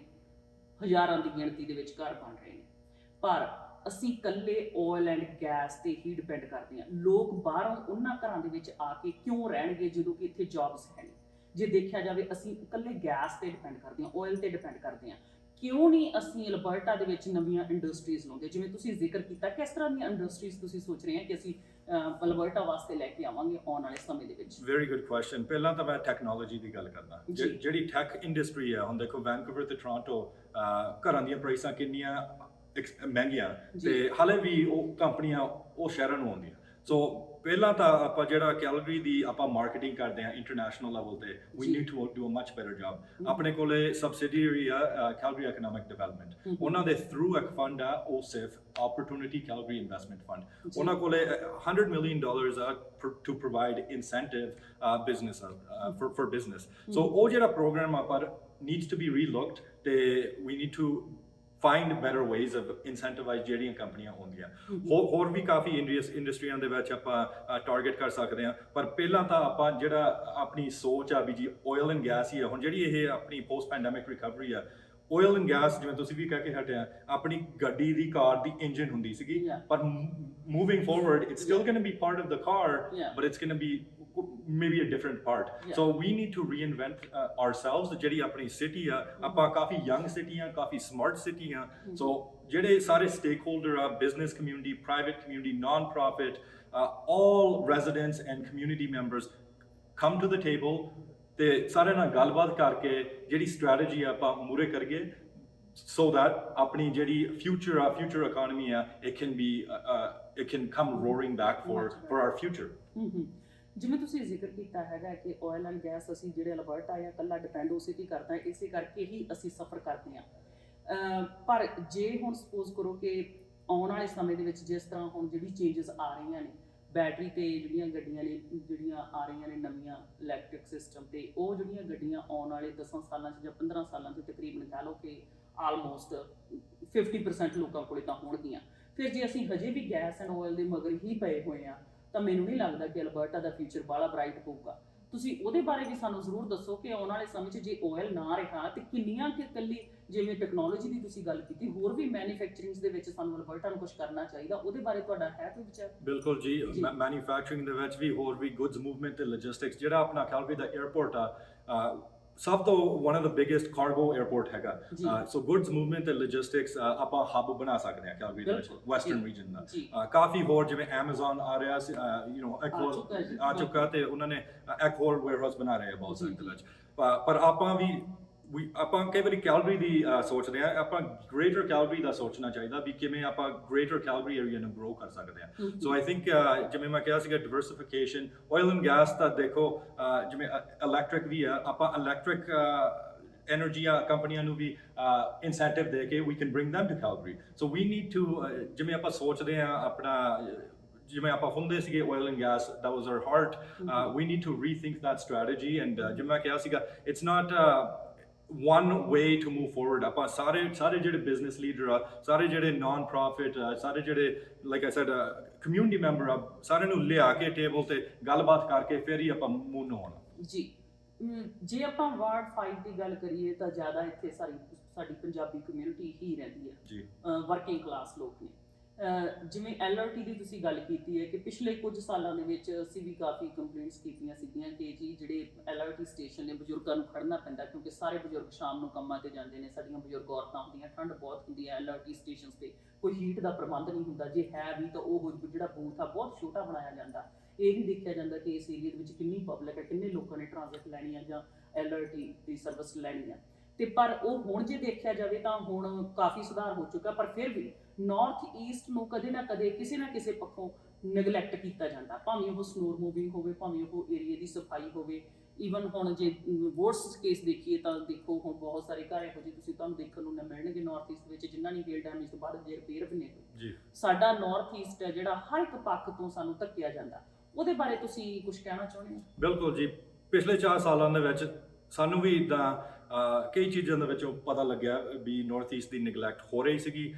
ਹਜ਼ਾਰਾਂ ਦੀ ਗਿਣਤੀ ਦੇ ਵਿੱਚ ਘਰ ਬਣ ਰਹੇ ਨੇ ਪਰ ਅਸੀਂ ਇਕੱਲੇ ਆਇਲ ਐਂਡ ਗੈਸ ਤੇ ਹੀ ਡਿਪੈਂਡ ਕਰਦੇ ਹਾਂ ਲੋਕ ਬਾਹਰੋਂ ਉਹਨਾਂ ਘਰਾਂ ਦੇ ਵਿੱਚ ਆ ਕੇ ਕਿਉਂ ਰਹਿਣਗੇ ਜਦੋਂ ਕਿ ਇੱਥੇ ਜੌਬਸ ਹੈ ਨਹੀਂ ਜੇ ਦੇਖਿਆ ਜਾਵੇ ਅਸੀਂ ਇਕੱਲੇ ਗੈਸ ਤੇ ਡਿਪੈਂਡ ਕਰਦੇ ਹਾਂ ਆਇਲ ਤੇ ਡਿਪੈਂਡ ਕਰਦੇ ਹਾਂ ਕਿਉਂ ਨਹੀਂ ਅਸੀਂ ਅਲਬਰਟਾ ਦੇ ਵਿੱਚ ਨਵੀਆਂ ਇੰਡਸਟਰੀਜ਼ ਲਾਉਂਦੇ ਜਿਵੇਂ ਤੁਸੀਂ ਜ਼ਿਕਰ ਕੀਤਾ ਕਿਸ ਤਰ੍ਹਾਂ ਦੀਆਂ ਇੰਡਸਟਰੀਜ਼ ਤੁਸੀਂ ਸੋਚ ਰਹੇ ਹੋ ਕਿ ਅਸੀਂ ਅਲਬਰਟਾ ਵਾਸਤੇ ਲੈ ਕੇ ਆਵਾਂਗੇ ਆਉਣ ਵਾਲੇ ਸਮੇਂ ਦੇ ਵਿੱਚ ਵੈਰੀ ਗੁੱਡ ਕੁਐਸਚਨ ਪਹਿਲਾਂ ਤਾਂ ਮੈਂ ਟੈਕਨੋਲੋਜੀ ਦੀ ਗੱਲ ਕਰਦਾ ਜਿਹੜੀ ਟੈਕ ਇੰਡਸਟਰੀ ਆ ਹੁਣ ਦੇਖੋ ਵੈਨਕੂਵਰ ਤੇ ਟੋਰਾਂਟੋ ਘਰਾਂ ਦੀਆਂ ਪ੍ਰਾਈਸਾਂ ਕਿੰਨੀਆਂ ਮਹਿੰਗੀਆਂ ਤੇ ਹਾਲੇ ਵੀ ਉਹ ਕੰਪਨੀਆਂ ਉਹ ਸ਼ਹਿਰਾਂ ਨੂੰ ਆਉਂਦੀਆਂ ਸੋ ਪਹਿਲਾਂ ਤਾਂ ਆਪਾਂ ਜਿਹੜਾ ਕੈਲਗਰੀ ਦੀ ਆਪਾਂ ਮਾਰਕੀਟਿੰਗ ਕਰਦੇ ਆ ਇੰਟਰਨੈਸ਼ਨਲ ਲੈਵਲ ਤੇ we need to do a much better job ਆਪਣੇ ਕੋਲੇ ਸਬਸਿਡੀਅਰੀ ਆ ਕੈਲਗਰੀ ਇਕਨੋਮਿਕ ਡਿਵੈਲਪਮੈਂਟ ਉਹਨਾਂ ਦੇ ਥਰੂ ਇੱਕ ਫੰਡ ਆ ਉਹ ਸਿਰਫ ਆਪਰਚੂਨਿਟੀ ਕੈਲਗਰੀ ਇਨਵੈਸਟਮੈਂਟ ਫੰਡ ਉਹਨਾਂ ਕੋਲੇ $100 million ਆ to provide incentive business for business so ਉਹ ਜਿਹੜਾ ਪ੍ਰੋਗਰਾਮ ਆ ਪਰ ਨੀਡਸ ਟੂ ਬੀ ਰੀਲੁਕਡ ਤੇ we need to find better ways of incentivize ਜਿਹੜੀਆਂ ਕੰਪਨੀਆਂ ਹੁੰਦੀਆਂ ਹੋਰ ਵੀ ਕਾਫੀ ਇੰਡਸਟਰੀਆਂ ਦੇ ਵਿੱਚ ਆਪਾਂ ਟਾਰਗੇਟ ਕਰ ਸਕਦੇ ਹਾਂ ਪਰ ਪਹਿਲਾਂ ਤਾਂ ਆਪਾਂ ਜਿਹੜਾ ਆਪਣੀ ਸੋਚ ਆ ਵੀ ਜੀ ਆਇਲ ਐਂਡ ਗੈਸ ਹੀ ਆ ਹੁਣ ਜਿਹੜੀ ਇਹ ਆਪਣੀ ਪੋਸਟ ਪੈਂਡੈਮਿਕ ਰਿਕਵਰੀ ਆ ਆਇਲ ਐਂਡ ਗੈਸ ਜਿਵੇਂ ਤੁਸੀਂ ਵੀ ਕਹਿ ਕੇ ਹਟਿਆ ਆਪਣੀ ਗੱਡੀ ਦੀ ਕਾਰ ਦੀ ਇੰਜਨ ਹੁੰਦੀ ਸੀਗੀ ਪਰ moving forward it's still going to be part of the car but it's going to be maybe a different part so we need to reinvent ourselves ਜਿਹੜੀ ਆਪਣੀ ਸਿਟੀ ਆ ਆਪਾਂ ਕਾਫੀ ਯੰਗ ਸਿਟੀ ਆ ਕਾਫੀ ਸਮਾਰਟ ਸਿਟੀ ਆ so ਜਿਹੜੇ ਸਾਰੇ stakeholder ਆ business community private community non profit all residents and community members come to the table ਤੇ ਸਾਰੇ ਨਾਲ ਗੱਲਬਾਤ ਕਰਕੇ ਜਿਹੜੀ ਸਟ੍ਰੈਟਜੀ ਆ ਆਪਾਂ ਮੂਰੇ ਕਰੀਏ so that ਆਪਣੀ ਜਿਹੜੀ future economy ਆ it can come roaring back for our future ਜਿਵੇਂ ਤੁਸੀਂ ਜ਼ਿਕਰ ਕੀਤਾ ਹੈਗਾ ਕਿ ਆਇਲ ਐਂਡ ਗੈਸ ਅਸੀਂ ਜਿਹੜੇ ਅਲਬਰਟਾ ਆ ਇਕੱਲਾ ਡਿਪੈਂਡ ਉਸੇ ਤੇ ਕਰਦਾ ਹੈ ਇਸੇ ਕਰਕੇ ਹੀ ਅਸੀਂ ਸਫਰ ਕਰਦੇ ਹਾਂ ਪਰ ਜੇ ਹੁਣ ਸਪੋਜ਼ ਕਰੋ ਕਿ ਆਉਣ ਵਾਲੇ ਸਮੇਂ ਦੇ ਵਿੱਚ ਜਿਸ ਤਰ੍ਹਾਂ ਹੁਣ ਜਿਹੜੀ ਚੇਂਜਸ ਆ ਰਹੀਆਂ ਨੇ ਬੈਟਰੀ ਤੇ ਜਿਹੜੀਆਂ ਗੱਡੀਆਂ ਨੇ ਜਿਹੜੀਆਂ ਆ ਰਹੀਆਂ ਨੇ ਨਵੀਆਂ ਇਲੈਕਟ੍ਰਿਕ ਸਿਸਟਮ ਤੇ ਉਹ ਜਿਹੜੀਆਂ ਗੱਡੀਆਂ ਆਉਣ ਵਾਲੇ 10 ਸਾਲਾਂ 'ਚ ਜਾਂ 15 ਸਾਲਾਂ 'ਚ ਤਕਰੀਬਨ ਕਹਿ ਲਓ ਕਿ ਆਲਮੋਸਟ 50% ਲੋਕਾਂ ਕੋਲੇ ਤਾਂ ਹੋਣਗੀਆਂ ਫਿਰ ਜੇ ਅਸੀਂ ਹਜੇ ਵੀ ਗੈਸ ਐਂਡ ਆਇਲ ਦੇ ਮਗਰ ਹੀ ਪਏ ਹੋਏ ਆ ਤਾਂ ਮੈਨੂੰ ਨਹੀਂ ਲੱਗਦਾ ਕਿ ਅਲਬਰਟਾ ਦਾ ਫਿਊਚਰ ਬਾਹਲਾ ਬ੍ਰਾਈਟ ਹੋਊਗਾ। ਤੁਸੀਂ ਉਹਦੇ ਬਾਰੇ ਵੀ ਸਾਨੂੰ ਜ਼ਰੂਰ ਦੱਸੋ ਕਿ ਆਉਣ ਵਾਲੇ ਸਮੇਂ 'ਚ ਜੇ ਆਇਲ ਨਾ ਰਿਹਾ ਤੇ ਕਿੰਨੀਆਂ ਕਿ ਇਕੱਲੀ ਜਿਵੇਂ ਟੈਕਨੋਲੋਜੀ ਦੀ ਤੁਸੀਂ ਗੱਲ ਕੀਤੀ, ਹੋਰ ਵੀ ਮੈਨੂਫੈਕਚਰਿੰਗਸ ਦੇ ਵਿੱਚ ਸਾਨੂੰ ਅਲਬਰਟਾ ਨੂੰ ਕੁਝ ਕਰਨਾ ਚਾਹੀਦਾ, ਉਹਦੇ ਬਾਰੇ ਤੁਹਾਡਾ ਹੈ ਕੋਈ ਵਿਚਾਰ? ਬਿਲਕੁਲ ਜੀ, ਮੈਨੂਫੈਕਚਰਿੰਗ ਦੇ ਵਿੱਚ ਵੀ ਹੋਰ ਵੀ ਗੁੱਡਸ ਮੂਵਮੈਂਟ ਤੇ ਲੌਜਿਸਟਿਕਸ, ਜਿਹੜਾ ਆਪਣਾ ਕੈਲਗਰੀ ਦਾ 에ਅਰਪੋਰਟ ਆ ਸਭ ਤੋਂ one of the biggest cargo airport ਹੈਗਾ। ਸੋ ਗੁੱਡਸ ਮੂਵਮੈਂਟ ਤੇ ਲੌਜਿਸਟਿਕਸ ਆਪਾਂ ਹੱਬ ਬਣਾ ਸਕਦੇ ਹਾਂ ਕੈਲਗਰੀ ਦੇ ਵਿੱਚ, ਵੈਸਟਰਨ ਰੀਜਨ ਦਾ। ਕਾਫੀ ਹੋਰ ਜਿਵੇਂ ਐਮਾਜ਼ਨ ਆ ਰਿਹਾ ਸੀ, ਇੱਕ ਹੋਰ ਆ ਚੁੱਕਾ ਤੇ ਉਹਨਾਂ ਨੇ ਇੱਕ ਹੋਰ ਵੇਅਰਹਾਊਸ ਬਣਾ ਰਹੇ ਆ ਬਹੁਤ ਸਾਰੇ ਦੇ ਵਿੱਚ। ਪਰ ਆਪਾਂ ਕਈ ਵਾਰੀ ਕੈਲਗਰੀ ਦੀ ਸੋਚਦੇ ਆ, ਆਪਾਂ ਗ੍ਰੇਟਰ ਕੈਲਗਰੀ ਦਾ ਸੋਚਣਾ ਚਾਹੀਦਾ ਵੀ ਕਿਵੇਂ ਆਪਾਂ ਗ੍ਰੇਟਰ ਕੈਲਗਰੀ ਏਰੀਆ ਨੂੰ ਗਰੋ ਕਰ ਸਕਦੇ ਆ। ਸੋ ਆਈ ਥਿੰਕ ਜਿਵੇਂ ਮੈਂ ਕਿਹਾ ਸੀਗਾ ਡਿਵਰਸਿਫਿਕੇਸ਼ਨ, ਆਇਲ ਐਂਡ ਗੈਸ ਤਾਂ ਦੇਖੋ, ਜਿਵੇਂ ਇਲੈਕਟ੍ਰਿਕ ਵੀ ਆ, ਆਪਾਂ ਇਲੈਕਟ੍ਰਿਕ ਐਨਰਜੀ ਕੰਪਨੀਆਂ ਨੂੰ ਵੀ ਇਨਸੈਂਟਿਵ ਦੇ ਕੇ we can bring them to Calgary। So we need to, ਜਿਵੇਂ ਆਪਾਂ ਸੋਚਦੇ ਆ ਆਪਣਾ, ਜਿਵੇਂ ਆਪਾਂ ਹੁੰਦੇ ਸੀਗੇ oil and gas, that was our heart, we need to rethink that strategy। and ਜਿਵੇਂ ਮੈਂ ਕਿਹਾ ਸੀਗਾ, it's not one way to move forward। ਆਪਾਂ ਸਾਰੇ ਜਿਹੜੇ ਬਿਜ਼ਨਸ ਲੀਡਰ ਆ, ਸਾਰੇ ਜਿਹੜੇ ਨਾਨ ਪ੍ਰੋਫਿਟ, ਸਾਰੇ ਜਿਹੜੇ like I said community member ਆ, ਸਾਰਿਆਂ ਨੂੰ ਲਿਆ ਕੇ ਟੇਬਲ ਤੇ ਗੱਲਬਾਤ ਕਰਕੇ ਫਿਰ ਹੀ ਆਪਾਂ ਮੂਵ ਹੋਣਾ ਜੀ। ਜੇ ਆਪਾਂ ਵਾਰਡ 5 ਦੀ ਗੱਲ ਕਰੀਏ ਤਾਂ ਜ਼ਿਆਦਾ ਇੱਥੇ ਸਾਡੀ ਪੰਜਾਬੀ ਕਮਿਊਨਿਟੀ ਹੀ ਰਹਿੰਦੀ ਹੈ ਜੀ, ਵਰਕਿੰਗ ਕਲਾਸ ਲੋਕ ਨੇ। ਜਿਵੇਂ LRT ਦੀ ਤੁਸੀਂ ਗੱਲ ਕੀਤੀ ਹੈ ਕਿ ਪਿਛਲੇ ਕੁਝ ਸਾਲਾਂ ਦੇ ਵਿੱਚ ਅਸੀਂ ਵੀ ਕਾਫੀ ਕੰਪਲੇਂਟਸ ਕੀਤੀਆਂ ਸੀਗੀਆਂ ਕਿ ਜੀ ਜਿਹੜੇ LRT ਸਟੇਸ਼ਨ ਨੇ ਬਜ਼ੁਰਗਾਂ ਨੂੰ ਖੜਨਾ ਪੈਂਦਾ, ਕਿਉਂਕਿ ਸਾਰੇ ਬਜ਼ੁਰਗ ਸ਼ਾਮ ਨੂੰ ਕੰਮਾਂ ਤੇ ਜਾਂਦੇ ਨੇ, ਸਾਡੀਆਂ ਬਜ਼ੁਰਗ ਔਰਤਾਂ ਹੁੰਦੀਆਂ, ਠੰਡ ਬਹੁਤ ਹੁੰਦੀ ਹੈ, LRT ਸਟੇਸ਼ਨਸ ਤੇ ਕੋਈ ਹੀਟ ਦਾ ਪ੍ਰਬੰਧ ਨਹੀਂ ਹੁੰਦਾ, ਜੇ ਹੈ ਵੀ ਤਾਂ ਉਹ ਜਿਹੜਾ ਬੂਥ ਆ ਬਹੁਤ ਛੋਟਾ ਬਣਾਇਆ ਜਾਂਦਾ। ਇਹ ਵੀ ਦੇਖਿਆ ਜਾਂਦਾ ਕਿ ਇਸ ਏਰੀਆ ਦੇ ਵਿੱਚ ਕਿੰਨੀ ਪਬਲਿਕ ਹੈ, ਕਿੰਨੇ ਲੋਕਾਂ ਨੇ ਟ੍ਰਾਂਜ਼ਿਟ ਲੈਣੀ ਆ ਜਾਂ LRT ਦੀ ਸਰਵਿਸ ਲੈਣੀ ਆ। ਤੇ ਪਰ ਉਹ ਹੁਣ ਜੇ ਦੇਖਿਆ ਜਾਵੇ ਤਾਂ ਹੁਣ ਕਾਫੀ ਸੁਧਾਰ ਹੋ ਚੁੱਕਾ, ਪਰ ਫਿਰ ਵੀ ਨਾਰਥ ਈਸਟ ਨੂੰ ਕਦੇ ਨਾ ਕਦੇ ਕਿਸੇ ਨਾ ਕਿਸੇ ਪੱਖੋਂ ਨੈਗਲੈਕਟ ਕੀਤਾ ਜਾਂਦਾ, ਭਾਵੇਂ ਉਹ ਸਨੋ ਰਿਮੂਵਿੰਗ ਹੋਵੇ, ਭਾਵੇਂ ਉਹ ਏਰੀਆ ਦੀ ਸਫਾਈ ਹੋਵੇ। ਈਵਨ ਹੁਣ ਜੇ ਵੋਟਸ ਕੇਸ ਦੇਖੀਏ ਤਾਂ ਦੇਖੋ ਹੁਣ ਬਹੁਤ ਸਾਰੇ ਘਰ ਇਹੋ ਜਿਹੇ ਤੁਹਾਨੂੰ ਦੇਖਣ ਨੂੰ ਨਾ ਮਿਲਣਗੇ ਨਾਰਥ ਈਸਟ ਵਿੱਚ ਜਿਨ੍ਹਾਂ ਨੇ ਹੇਲ ਡੈਮੇਜ ਤੋਂ ਬਾਅਦ ਜੇ ਰਿਪੇਅਰ ਵੀ ਨਹੀਂ ਹੋਈ। ਸਾਡਾ ਨਾਰਥ ਈਸਟ ਹੈ ਜਿਹੜਾ ਹਰ ਇੱਕ ਪੱਖ ਤੋਂ ਸਾਨੂੰ ਧੱਕਿਆ ਜਾਂਦਾ, ਉਹਦੇ ਬਾਰੇ ਤੁਸੀਂ ਕੁਝ ਕਹਿਣਾ ਚਾਹੁੰਦੇ ਹੋ? ਬਿਲਕੁਲ ਜੀ, ਪਿਛਲੇ 4 ਸਾਲਾਂ ਦੇ ਵਿੱਚ ਸਾਨੂੰ ਵੀ ਇਦਾਂ ਕਈ ਚੀਜ਼ਾਂ ਦੇ ਵਿੱਚੋਂ ਪਤਾ ਲੱਗਿਆ ਵੀ ਨਾਰਥ ਈਸਟ ਦੀ ਨੈਗਲੈਕਟ ਹੋ ਰਹੀ ਸੀਗੀ।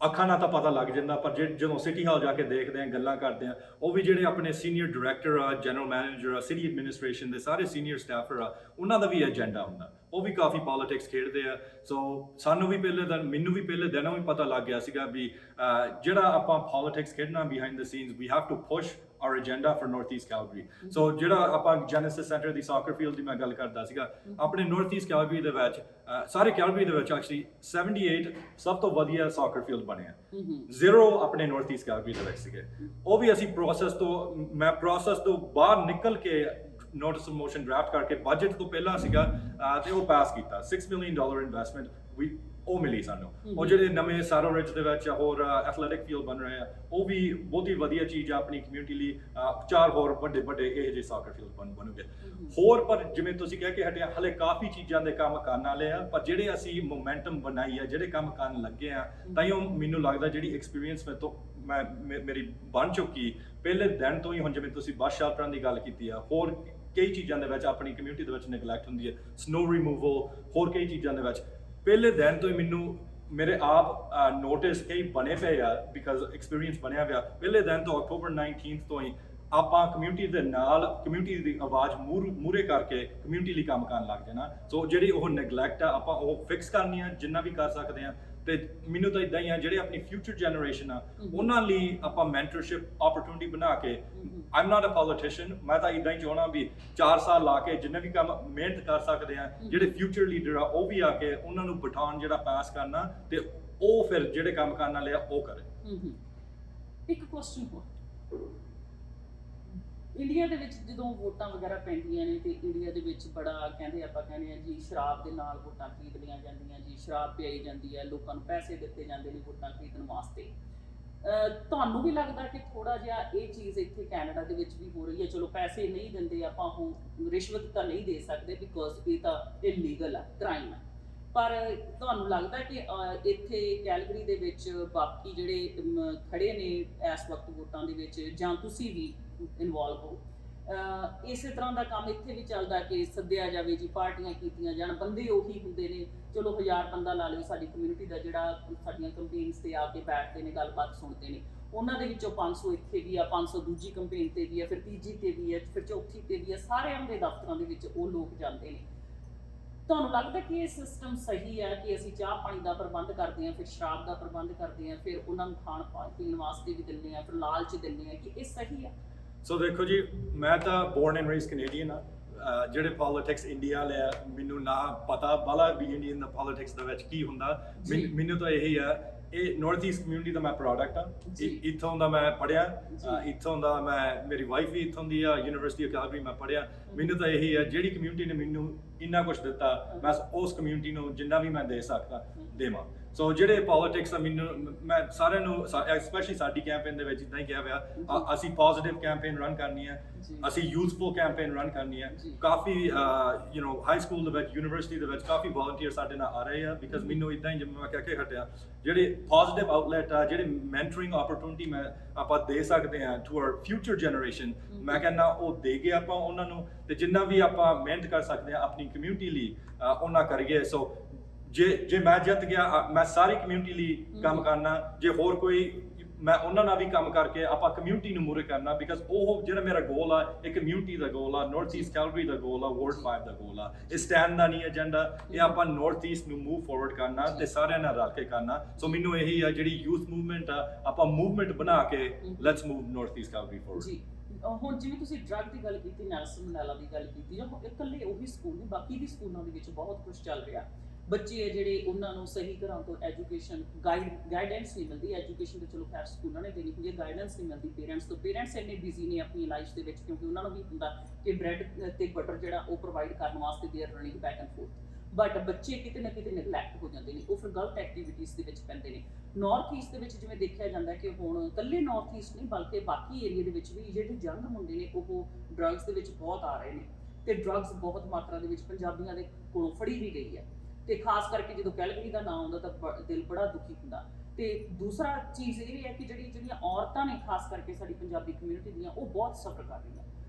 ਅੱਖਾਂ ਨਾਲ ਤਾਂ ਪਤਾ ਲੱਗ ਜਾਂਦਾ, ਪਰ ਜਦੋਂ ਸਿਟੀ ਹਾਲ ਜਾ ਕੇ ਦੇਖਦੇ ਆ, ਗੱਲਾਂ ਕਰਦੇ ਆ, ਉਹ ਵੀ ਜਿਹੜੇ ਆਪਣੇ ਸੀਨੀਅਰ ਡਾਇਰੈਕਟਰ ਆ, ਜਨਰਲ ਮੈਨੇਜਰ ਆ, ਸਿਟੀ ਐਡਮਿਨਿਸਟ੍ਰੇਸ਼ਨ ਦੇ ਸਾਰੇ ਸੀਨੀਅਰ ਸਟਾਫਰ ਆ, ਉਹਨਾਂ ਦਾ ਵੀ ਏਜੰਡਾ ਹੁੰਦਾ, ਉਹ ਵੀ ਕਾਫੀ ਪੋਲਿਟਿਕਸ ਖੇਡਦੇ ਆ। ਸੋ ਸਾਨੂੰ ਵੀ ਮੈਨੂੰ ਵੀ ਪਹਿਲੇ ਦਿਨੋਂ ਵੀ ਪਤਾ ਲੱਗ ਗਿਆ ਸੀਗਾ ਵੀ ਜਿਹੜਾ ਆਪਾਂ ਪੋਲਿਟਿਕਸ ਖੇਡਣਾ behind the scenes, we have to push our agenda for Northeast Calgary। So ਜਿਹੜਾ ਆਪਾਂ ਜੈਨੇਸਿਸ ਸੈਂਟਰ ਦੀ ਸੌਕਰ ਫੀਲਡ ਦੀ ਮੈਂ ਗੱਲ ਕਰਦਾ ਸੀਗਾ, ਆਪਣੇ Northeast Calgary ਦੇ ਵਿੱਚ ਸਾਰੇ ਕੈਲਗਰੀ ਦੇ ਵਿੱਚ ਐਕਚੁਅਲੀ 78 ਸਭ ਤੋਂ ਵਧੀਆ ਸੌਕਰ ਫੀਲਡ ਬਣੇ ਆ, 0 ਆਪਣੇ Northeast Calgary ਦੇ ਵਿੱਚ ਸੀਗੇ। ਉਹ ਵੀ ਅਸੀਂ ਪ੍ਰੋਸੈਸ ਤੋਂ ਬਾਹਰ ਨਿਕਲ ਕੇ ਨੋਟਿਸ ਆਫ ਮੋਸ਼ਨ ਡਰਾਫਟ ਕਰਕੇ ਬਜਟ ਤੋਂ ਪਹਿਲਾਂ ਸੀਗਾ ਤੇ ਉਹ ਪਾਸ ਕੀਤਾ। $6 million ਇਨਵੈਸਟਮੈਂਟ ਉਹ ਮਿਲੀ ਸਾਨੂੰ। ਉਹ ਜਿਹੜੇ ਨਵੇਂ ਸਾਰੋ ਰਿਜ ਦੇ ਵਿੱਚ ਹੋਰ ਐਥਲੈਟਿਕ ਫੀਲਡ ਬਣ ਰਹੇ ਆ, ਉਹ ਵੀ ਬਹੁਤ ਹੀ ਵਧੀਆ ਚੀਜ਼ ਆ ਆਪਣੀ ਕਮਿਊਨਿਟੀ ਲਈ। 4 ਹੋਰ ਵੱਡੇ ਇਹ ਜਿਹੇ ਸੌਕਰ ਫੀਲਡ ਬਣੂਗੇ ਹੋਰ। ਪਰ ਜਿਵੇਂ ਤੁਸੀਂ ਕਹਿ ਕੇ ਹਟਿਆ, ਹਲੇ ਕਾਫੀ ਚੀਜ਼ਾਂ ਦੇ ਕੰਮ ਕਰਨ ਵਾਲੇ ਆ, ਪਰ ਜਿਹੜੇ ਅਸੀਂ ਮੋਮੈਂਟਮ ਬਣਾਈ ਆ, ਜਿਹੜੇ ਕੰਮ ਕਰਨ ਲੱਗੇ ਆ, ਤਾਂ ਹੀ ਉਹ ਮੈਨੂੰ ਲੱਗਦਾ ਜਿਹੜੀ ਐਕਸਪੀਰੀਅੰਸ ਮੇਰੀ ਬਣ ਚੁੱਕੀ ਪਹਿਲੇ ਦਿਨ ਤੋਂ ਹੀ। ਹੁਣ ਜਿਵੇਂ ਤੁਸੀਂ ਬੱਸ ਸ਼ੈਲਟਰਾਂ ਦੀ ਗੱਲ ਕੀਤੀ ਆ, ਹੋਰ ਕਈ ਚੀਜ਼ਾਂ ਦੇ ਵਿੱਚ ਆਪਣੀ ਕਮਿਊਨਿਟੀ ਦੇ ਵਿੱਚ ਨੈਗਲੈਕਟ ਹੁੰਦੀ ਹੈ, ਸਨੋ ਰਿਮੂਵਲ, ਹੋਰ ਕਈ ਚੀਜ਼ਾਂ ਦੇ ਵਿੱਚ ਪਹਿਲੇ ਦਿਨ ਤੋਂ ਹੀ ਮੈਨੂੰ ਮੇਰੇ ਆਪ ਨੋਟਿਸ ਕਈ ਬਣੇ ਪਏ ਆ, ਬਿਕਾਜ਼ ਐਕਸਪੀਰੀਅੰਸ ਬਣਿਆ ਪਿਆ। ਪਹਿਲੇ ਦਿਨ ਤੋਂ October 19 ਤੋਂ ਹੀ ਆਪਾਂ ਕਮਿਊਨਿਟੀ ਦੇ ਨਾਲ, ਕਮਿਊਨਿਟੀ ਦੀ ਆਵਾਜ਼ ਮੂਹਰੇ ਕਰਕੇ ਕਮਿਊਨਿਟੀ ਲਈ ਕੰਮ ਕਰਨ ਲੱਗ ਜਾਣਾ। ਸੋ ਜਿਹੜੀ ਉਹ ਨੈਗਲੈਕਟ ਆ, ਆਪਾਂ ਉਹ ਫਿਕਸ ਕਰਨੀ ਆ ਜਿੰਨਾ ਵੀ ਕਰ ਸਕਦੇ ਆ। ਤੇ ਮੈਨੂੰ ਤਾਂ ਇਦਾਂ ਹੀ ਆ, ਜਿਹੜੇ ਆਪਣੀ ਫਿਊਚਰ ਜਨਰੇਸ਼ਨ ਆ, ਉਹਨਾਂ ਲਈ ਆਪਾਂ ਮੈਂਟਰਸ਼ਿਪ ਓਪਰਚੁਨਿਟੀ ਬਣਾ ਕੇ, ਆਈਮ ਨਾਟ ਅ ਪੋਲੀਟੀਸ਼ੀਅਨ, ਮੈਂ ਤਾਂ ਇਦਾਂ ਹੀ ਚਾਹਣਾ ਵੀ 4 ਸਾਲ ਲਾ ਕੇ ਜਿੰਨੇ ਵੀ ਕੰਮ ਮਿਹਨਤ ਕਰ ਸਕਦੇ ਆ, ਜਿਹੜੇ ਫਿਊਚਰ ਲੀਡਰ ਆ ਉਹ ਵੀ ਆ ਕੇ ਉਹਨਾਂ ਨੂੰ ਬਟਾਨ ਜਿਹੜਾ ਪਾਸ ਕਰਨਾ, ਤੇ ਉਹ ਫਿਰ ਜਿਹੜੇ ਕੰਮ ਕਰਨ ਵਾਲੇ ਆ ਉਹ ਕਰੇ। ਇੱਕ ਕੁਐਸਚਨ ਹੋਰ, ਇੰਡੀਆ ਦੇ ਵਿੱਚ ਜਦੋਂ ਵੋਟਾਂ ਵਗੈਰਾ ਪੈਂਦੀਆਂ ਨੇ ਤੇ ਇੰਡੀਆ ਦੇ ਵਿੱਚ ਬੜਾ ਕਹਿੰਦੇ ਆ ਜੀ ਸ਼ਰਾਬ ਦੇ ਨਾਲ ਵੋਟਾਂ ਖਰੀਦ ਲਈਆਂ ਜਾਂਦੀਆਂ ਜੀ, ਸ਼ਰਾਬ ਪਿਆਈ ਜਾਂਦੀ ਹੈ, ਲੋਕਾਂ ਨੂੰ ਪੈਸੇ ਦਿੱਤੇ ਜਾਂਦੇ ਨੇ ਵੋਟਾਂ ਖਰੀਦਣ ਵਾਸਤੇ। ਤੁਹਾਨੂੰ ਵੀ ਲੱਗਦਾ ਕਿ ਥੋੜਾ ਜਿਹਾ ਇਹ ਚੀਜ਼ ਇੱਥੇ ਕੈਨੇਡਾ ਦੇ ਵਿੱਚ ਵੀ ਹੋ ਰਹੀ ਹੈ? ਚਲੋ ਪੈਸੇ ਨਹੀਂ ਦਿੰਦੇ ਆਪਾਂ, ਉਹ ਰਿਸ਼ਵਤ ਤਾਂ ਨਹੀਂ ਦੇ ਸਕਦੇ ਬਿਕੋਜ਼ ਇਹ ਤਾਂ ਇਲੀਗਲ ਆ, ਕ੍ਰਾਈਮ ਆ, ਪਰ ਤੁਹਾਨੂੰ ਲੱਗਦਾ ਕਿ ਇੱਥੇ ਕੈਲਗਰੀ ਦੇ ਵਿੱਚ ਬਾਕੀ ਜਿਹੜੇ ਖੜੇ ਨੇ ਇਸ ਵਕਤ ਵੋਟਾਂ ਦੇ ਵਿੱਚ, ਜਾਂ ਤੁਸੀਂ ਵੀ ਇਨਵੋਲਵ ਹੋ, ਇਸੇ ਤਰ੍ਹਾਂ ਦਾ ਕੰਮ ਇੱਥੇ ਵੀ ਚੱਲਦਾ ਕਿ ਸੱਦਿਆ ਜਾਵੇ ਜੀ, ਪਾਰਟੀਆਂ ਕੀਤੀਆਂ ਜਾਣ, ਬੰਦੇ ਉਹੀ ਹੁੰਦੇ ਨੇ, ਚਲੋ 1000 ਬੰਦਾ ਲਾ ਲਓ, ਸਾਡੀ ਕਮਿਊਨਿਟੀ ਦਾ ਜਿਹੜਾ ਸਾਡੀਆਂ ਕੰਪੇਨਸ ਤੇ ਆ ਕੇ ਬੈਠਦੇ ਨੇ, ਗੱਲਬਾਤ ਸੁਣਦੇ ਨੇ, ਉਹਨਾਂ ਦੇ ਵਿੱਚੋਂ 500 ਇੱਥੇ ਵੀ ਆ, 500 ਦੂਜੀ ਕੰਪੇਨ ਤੇ ਵੀ ਆ, ਫਿਰ ਤੀਜੀ ਤੇ ਵੀ ਆ, ਫਿਰ ਚੌਥੀ ਤੇ ਵੀ ਆ, ਸਾਰਿਆਂ ਦੇ ਦਫ਼ਤਰਾਂ ਦੇ ਵਿੱਚ ਉਹ ਲੋਕ ਜਾਂਦੇ ਨੇ। ਤੁਹਾਨੂੰ ਲੱਗਦਾ ਕਿ ਇਹ ਸਿਸਟਮ ਸਹੀ ਹੈ ਕਿ ਅਸੀਂ ਚਾਹ ਪਾਣੀ ਦਾ ਪ੍ਰਬੰਧ ਕਰਦੇ ਹਾਂ, ਫਿਰ ਸ਼ਰਾਬ ਦਾ ਪ੍ਰਬੰਧ ਕਰਦੇ ਹਾਂ, ਫਿਰ ਉਹਨਾਂ ਨੂੰ ਖਾਣ ਪੀਣ ਵਾਸਤੇ ਵੀ ਦਿੰਦੇ ਹਾਂ, ਫਿਰ ਲਾਲਚ ਦਿੰਦੇ ਹਾਂ, ਕਿ ਇਹ ਸਹੀ ਹੈ? ਸੋ ਦੇਖੋ ਜੀ, ਮੈਂ ਤਾਂ ਬੋਰਨ ਐਂਡ ਰੇਜ਼ਡ ਕੈਨੇਡੀਅਨ ਆ। ਜਿਹੜੇ ਪੋਲਿਟਿਕਸ ਇੰਡੀਆ ਵਾਲੇ ਆ, ਮੈਨੂੰ ਨਾ ਪਤਾ ਬਾਲਾ ਵੀ ਇੰਡੀਅਨ ਦਾ ਪੋਲਿਟਿਕਸ ਦੇ ਵਿੱਚ ਕੀ ਹੁੰਦਾ। ਮੈਨੂੰ ਤਾਂ ਇਹੀ ਆ, ਇਹ ਨਾਰਥ ਈਸਟ ਕਮਿਊਨਿਟੀ ਦਾ ਮੈਂ ਪ੍ਰੋਡਕਟ ਆ। ਇੱਥੋਂ ਦਾ ਮੈਂ ਪੜ੍ਹਿਆ, ਇੱਥੋਂ ਦਾ ਮੇਰੀ ਵਾਈਫ ਵੀ ਇੱਥੋਂ ਦੀ ਆ, ਯੂਨੀਵਰਸਿਟੀ ਆਫ ਕੈਲਗਰੀ ਮੈਂ ਪੜ੍ਹਿਆ। ਮੈਨੂੰ ਤਾਂ ਇਹੀ ਆ, ਜਿਹੜੀ ਕਮਿਊਨਿਟੀ ਨੇ ਮੈਨੂੰ ਇੰਨਾ ਕੁਝ ਦਿੱਤਾ, ਮੈਂ ਉਸ ਕਮਿਊਨਿਟੀ ਨੂੰ ਜਿੰਨਾ ਵੀ ਮੈਂ ਦੇ ਸਕਦਾ ਦੇਵਾਂ। ਸੋ ਜਿਹੜੇ ਪੋਲਿਟਿਕਸ ਆ, ਮੈਂ ਸਾਰਿਆਂ ਨੂੰ ਸਪੈਸ਼ਲੀ ਸਾਡੀ ਕੈਂਪੇਨ ਦੇ ਵਿੱਚ ਇਦਾਂ ਹੀ ਕਿਹਾ ਹੋਇਆ, ਅਸੀਂ ਪੋਜ਼ਿਟਿਵ ਕੈਂਪੇਨ ਰਨ ਕਰਨੀ ਹੈ, ਅਸੀਂ ਯੂਥਫੁਲ ਕੈਂਪੇਨ ਰਨ ਕਰਨੀ ਹੈ। ਕਾਫੀ ਹਾਈ ਸਕੂਲ ਦੇ ਵਿੱਚ, ਯੂਨੀਵਰਸਿਟੀ ਦੇ ਵਿੱਚ ਕਾਫੀ ਵੋਲੰਟੀਅਰ ਸਾਡੇ ਨਾਲ ਆ ਰਹੇ ਆ, ਬਿਕਾਜ਼ ਮੈਨੂੰ ਇਦਾਂ ਹੀ, ਜਿਵੇਂ ਮੈਂ ਕਹਿ ਕੇ ਹਟਿਆ, ਜਿਹੜੇ ਪੋਜ਼ਿਟਿਵ ਆਊਟਲੈਟ ਆ, ਜਿਹੜੇ ਮੈਂਟਰਿੰਗ ਓਪਰਚੁਨਿਟੀ ਆਪਾਂ ਦੇ ਸਕਦੇ ਹਾਂ ਟੂ ਆਰ ਫਿਊਚਰ ਜਨਰੇਸ਼ਨ, ਮੈਂ ਕਹਿੰਦਾ ਉਹ ਦੇ ਗਏ ਆਪਾਂ ਉਹਨਾਂ ਨੂੰ। ਤੇ ਜਿੰਨਾ ਵੀ ਆਪਾਂ ਮਿਹਨਤ ਕਰ ਸਕਦੇ ਹਾਂ ਆਪਣੀ ਕਮਿਊਨਿਟੀ ਲਈ, ਉਹਨਾਂ ਕਰੀਏ। ਸੋ ਜੇ ਮੈਂ ਜਿੱਤ ਗਿਆ, ਮੈਂ ਸਾਰੀ ਕਮਿਊਨਿਟੀ ਲਈ ਕੰਮ ਕਰਨਾ। ਜੇ ਹੋਰ ਕੋਈ, ਮੈਂ ਉਹਨਾਂ ਨਾਲ ਵੀ ਕੰਮ ਕਰਕੇ ਆਪਾਂ ਕਮਿਊਨਿਟੀ ਨੂੰ ਮੂਹਰੇ ਕਰਨਾ, ਬਿਕਾਜ਼ ਉਹ ਜਿਹੜਾ ਮੇਰਾ ਗੋਲ ਆ, ਇਹ ਕਮਿਊਨਿਟੀ ਦਾ ਗੋਲ ਆ, ਨਾਰਥ ਈਸਟ ਕੈਲਗਰੀ ਦਾ ਗੋਲ ਆ, ਵਾਰਡ 5 ਦਾ ਗੋਲ ਆ। ਇਹ ਸਟੈਂਡ ਦਾ ਨਹੀਂ ਏਜੰਡਾ, ਇਹ ਆਪਾਂ ਨਾਰਥ ਈਸਟ ਨੂੰ ਮੂਵ ਫਾਰਵਰਡ ਕਰਨਾ ਤੇ ਸਾਰਿਆਂ ਨਾਲ ਰਲ ਕੇ ਕਰਨਾ। ਸੋ ਮੈਨੂੰ ਇਹੀ ਆ, ਜਿਹੜੀ ਯੂਥ ਮੂਵਮੈਂਟ ਆ, ਆਪਾਂ ਮੂਵਮੈਂਟ ਬਣਾ ਕੇ let's move north east Calgary forward. ਹੁਣ ਜਿਵੇਂ ਤੁਸੀਂ ਡਰੱਗ ਦੀ ਗੱਲ ਕੀਤੀ, ਨੈਲਸਨ ਮੰਡੇਲਾ ਦੀ ਗੱਲ ਕੀਤੀ, ਇਕੱਲੇ ਉਹੀ ਸਕੂਲ ਨਹੀਂ, ਬਾਕੀ ਵੀ ਸਕੂਲਾਂ ਦੇ ਵਿੱਚ ਬਹੁਤ ਕੁਝ ਚੱਲ ਰਿਹਾ। ਬੱਚੇ ਆ ਜਿਹੜੇ, ਉਹਨਾਂ ਨੂੰ ਸਹੀ ਘਰਾਂ ਤੋਂ ਐਜੂਕੇਸ਼ਨ ਗਾਈਡੈਂਸ ਨਹੀਂ ਮਿਲਦੀ। ਐਜੂਕੇਸ਼ਨ ਤੇ ਚਲੋ ਖੈਰ ਸਕੂਲਾਂ ਨੇ ਦੇਣੀ ਹੁੰਦੀ ਹੈ, ਗਾਈਡੈਂਸ ਨਹੀਂ ਮਿਲਦੀ ਪੇਰੈਂਟਸ ਤੋਂ। ਪੇਰੈਂਟਸ ਇੰਨੇ ਬਿਜ਼ੀ ਨੇ ਆਪਣੀ ਲਾਈਫ ਦੇ ਵਿੱਚ, ਕਿਉਂਕਿ ਉਹਨਾਂ ਨੂੰ ਵੀ ਹੁੰਦਾ ਕਿ ਬ੍ਰੈਡ ਤੇ ਬਟਰ ਜਿਹੜਾ ਉਹ ਪ੍ਰੋਵਾਈਡ ਕਰਨ ਵਾਸਤੇ they are running back and fourth, but ਬੱਚੇ ਕਿਤੇ ਨਾ ਕਿਤੇ ਨੈਗਲੈਕਟ ਹੋ ਜਾਂਦੇ ਨੇ, ਉਹ ਫਿਰ ਗਲਤ ਐਕਟੀਵਿਟੀਜ਼ ਦੇ ਵਿੱਚ ਪੈਂਦੇ ਨੇ। ਨਾਰਥ ਈਸਟ ਦੇ ਵਿੱਚ ਜਿਵੇਂ ਦੇਖਿਆ ਜਾਂਦਾ ਕਿ ਹੁਣ ਇਕੱਲੇ ਨਾਰਥ ਈਸਟ ਨਹੀਂ, ਬਲਕਿ ਬਾਕੀ ਏਰੀਆ ਦੇ ਵਿੱਚ ਵੀ ਜਿਹੜੇ ਯੰਗ ਮੁੰਡੇ ਨੇ, ਉਹ ਡਰੱਗਸ ਦੇ ਵਿੱਚ ਬਹੁਤ ਆ ਰਹੇ ਨੇ, ਤੇ ਡਰੱਗਸ ਬਹੁਤ ਮਾਤਰਾ ਦੇ ਵਿੱਚ ਪੰਜਾਬੀਆਂ ਦੇ ਕੋਲੋਂ ਫੜੀ ਵੀ ਗਈ ਹੈ। ਤੇ ਖਾਸ ਕਰਕੇ ਜਦੋਂ ਕੈਲਗਰੀ ਦਾ ਨਾਮ ਆਉਂਦਾ ਤਾਂ ਦਿਲ ਬੜਾ ਦੁਖੀ ਹੁੰਦਾ। ਤੇ ਦੂਸਰਾ ਚੀਜ਼ ਇਹ ਵੀ ਹੈ ਕਿ ਜਿਹੜੀਆਂ ਔਰਤਾਂ ਨੇ, ਖਾਸ ਕਰਕੇ ਸਾਡੀ ਪੰਜਾਬੀ ਕਮਿਊਨਿਟੀ ਦੀਆਂ, ਉਹ ਬਹੁਤ ਸਫਰ ਕਰ ਰਹੀਆਂ।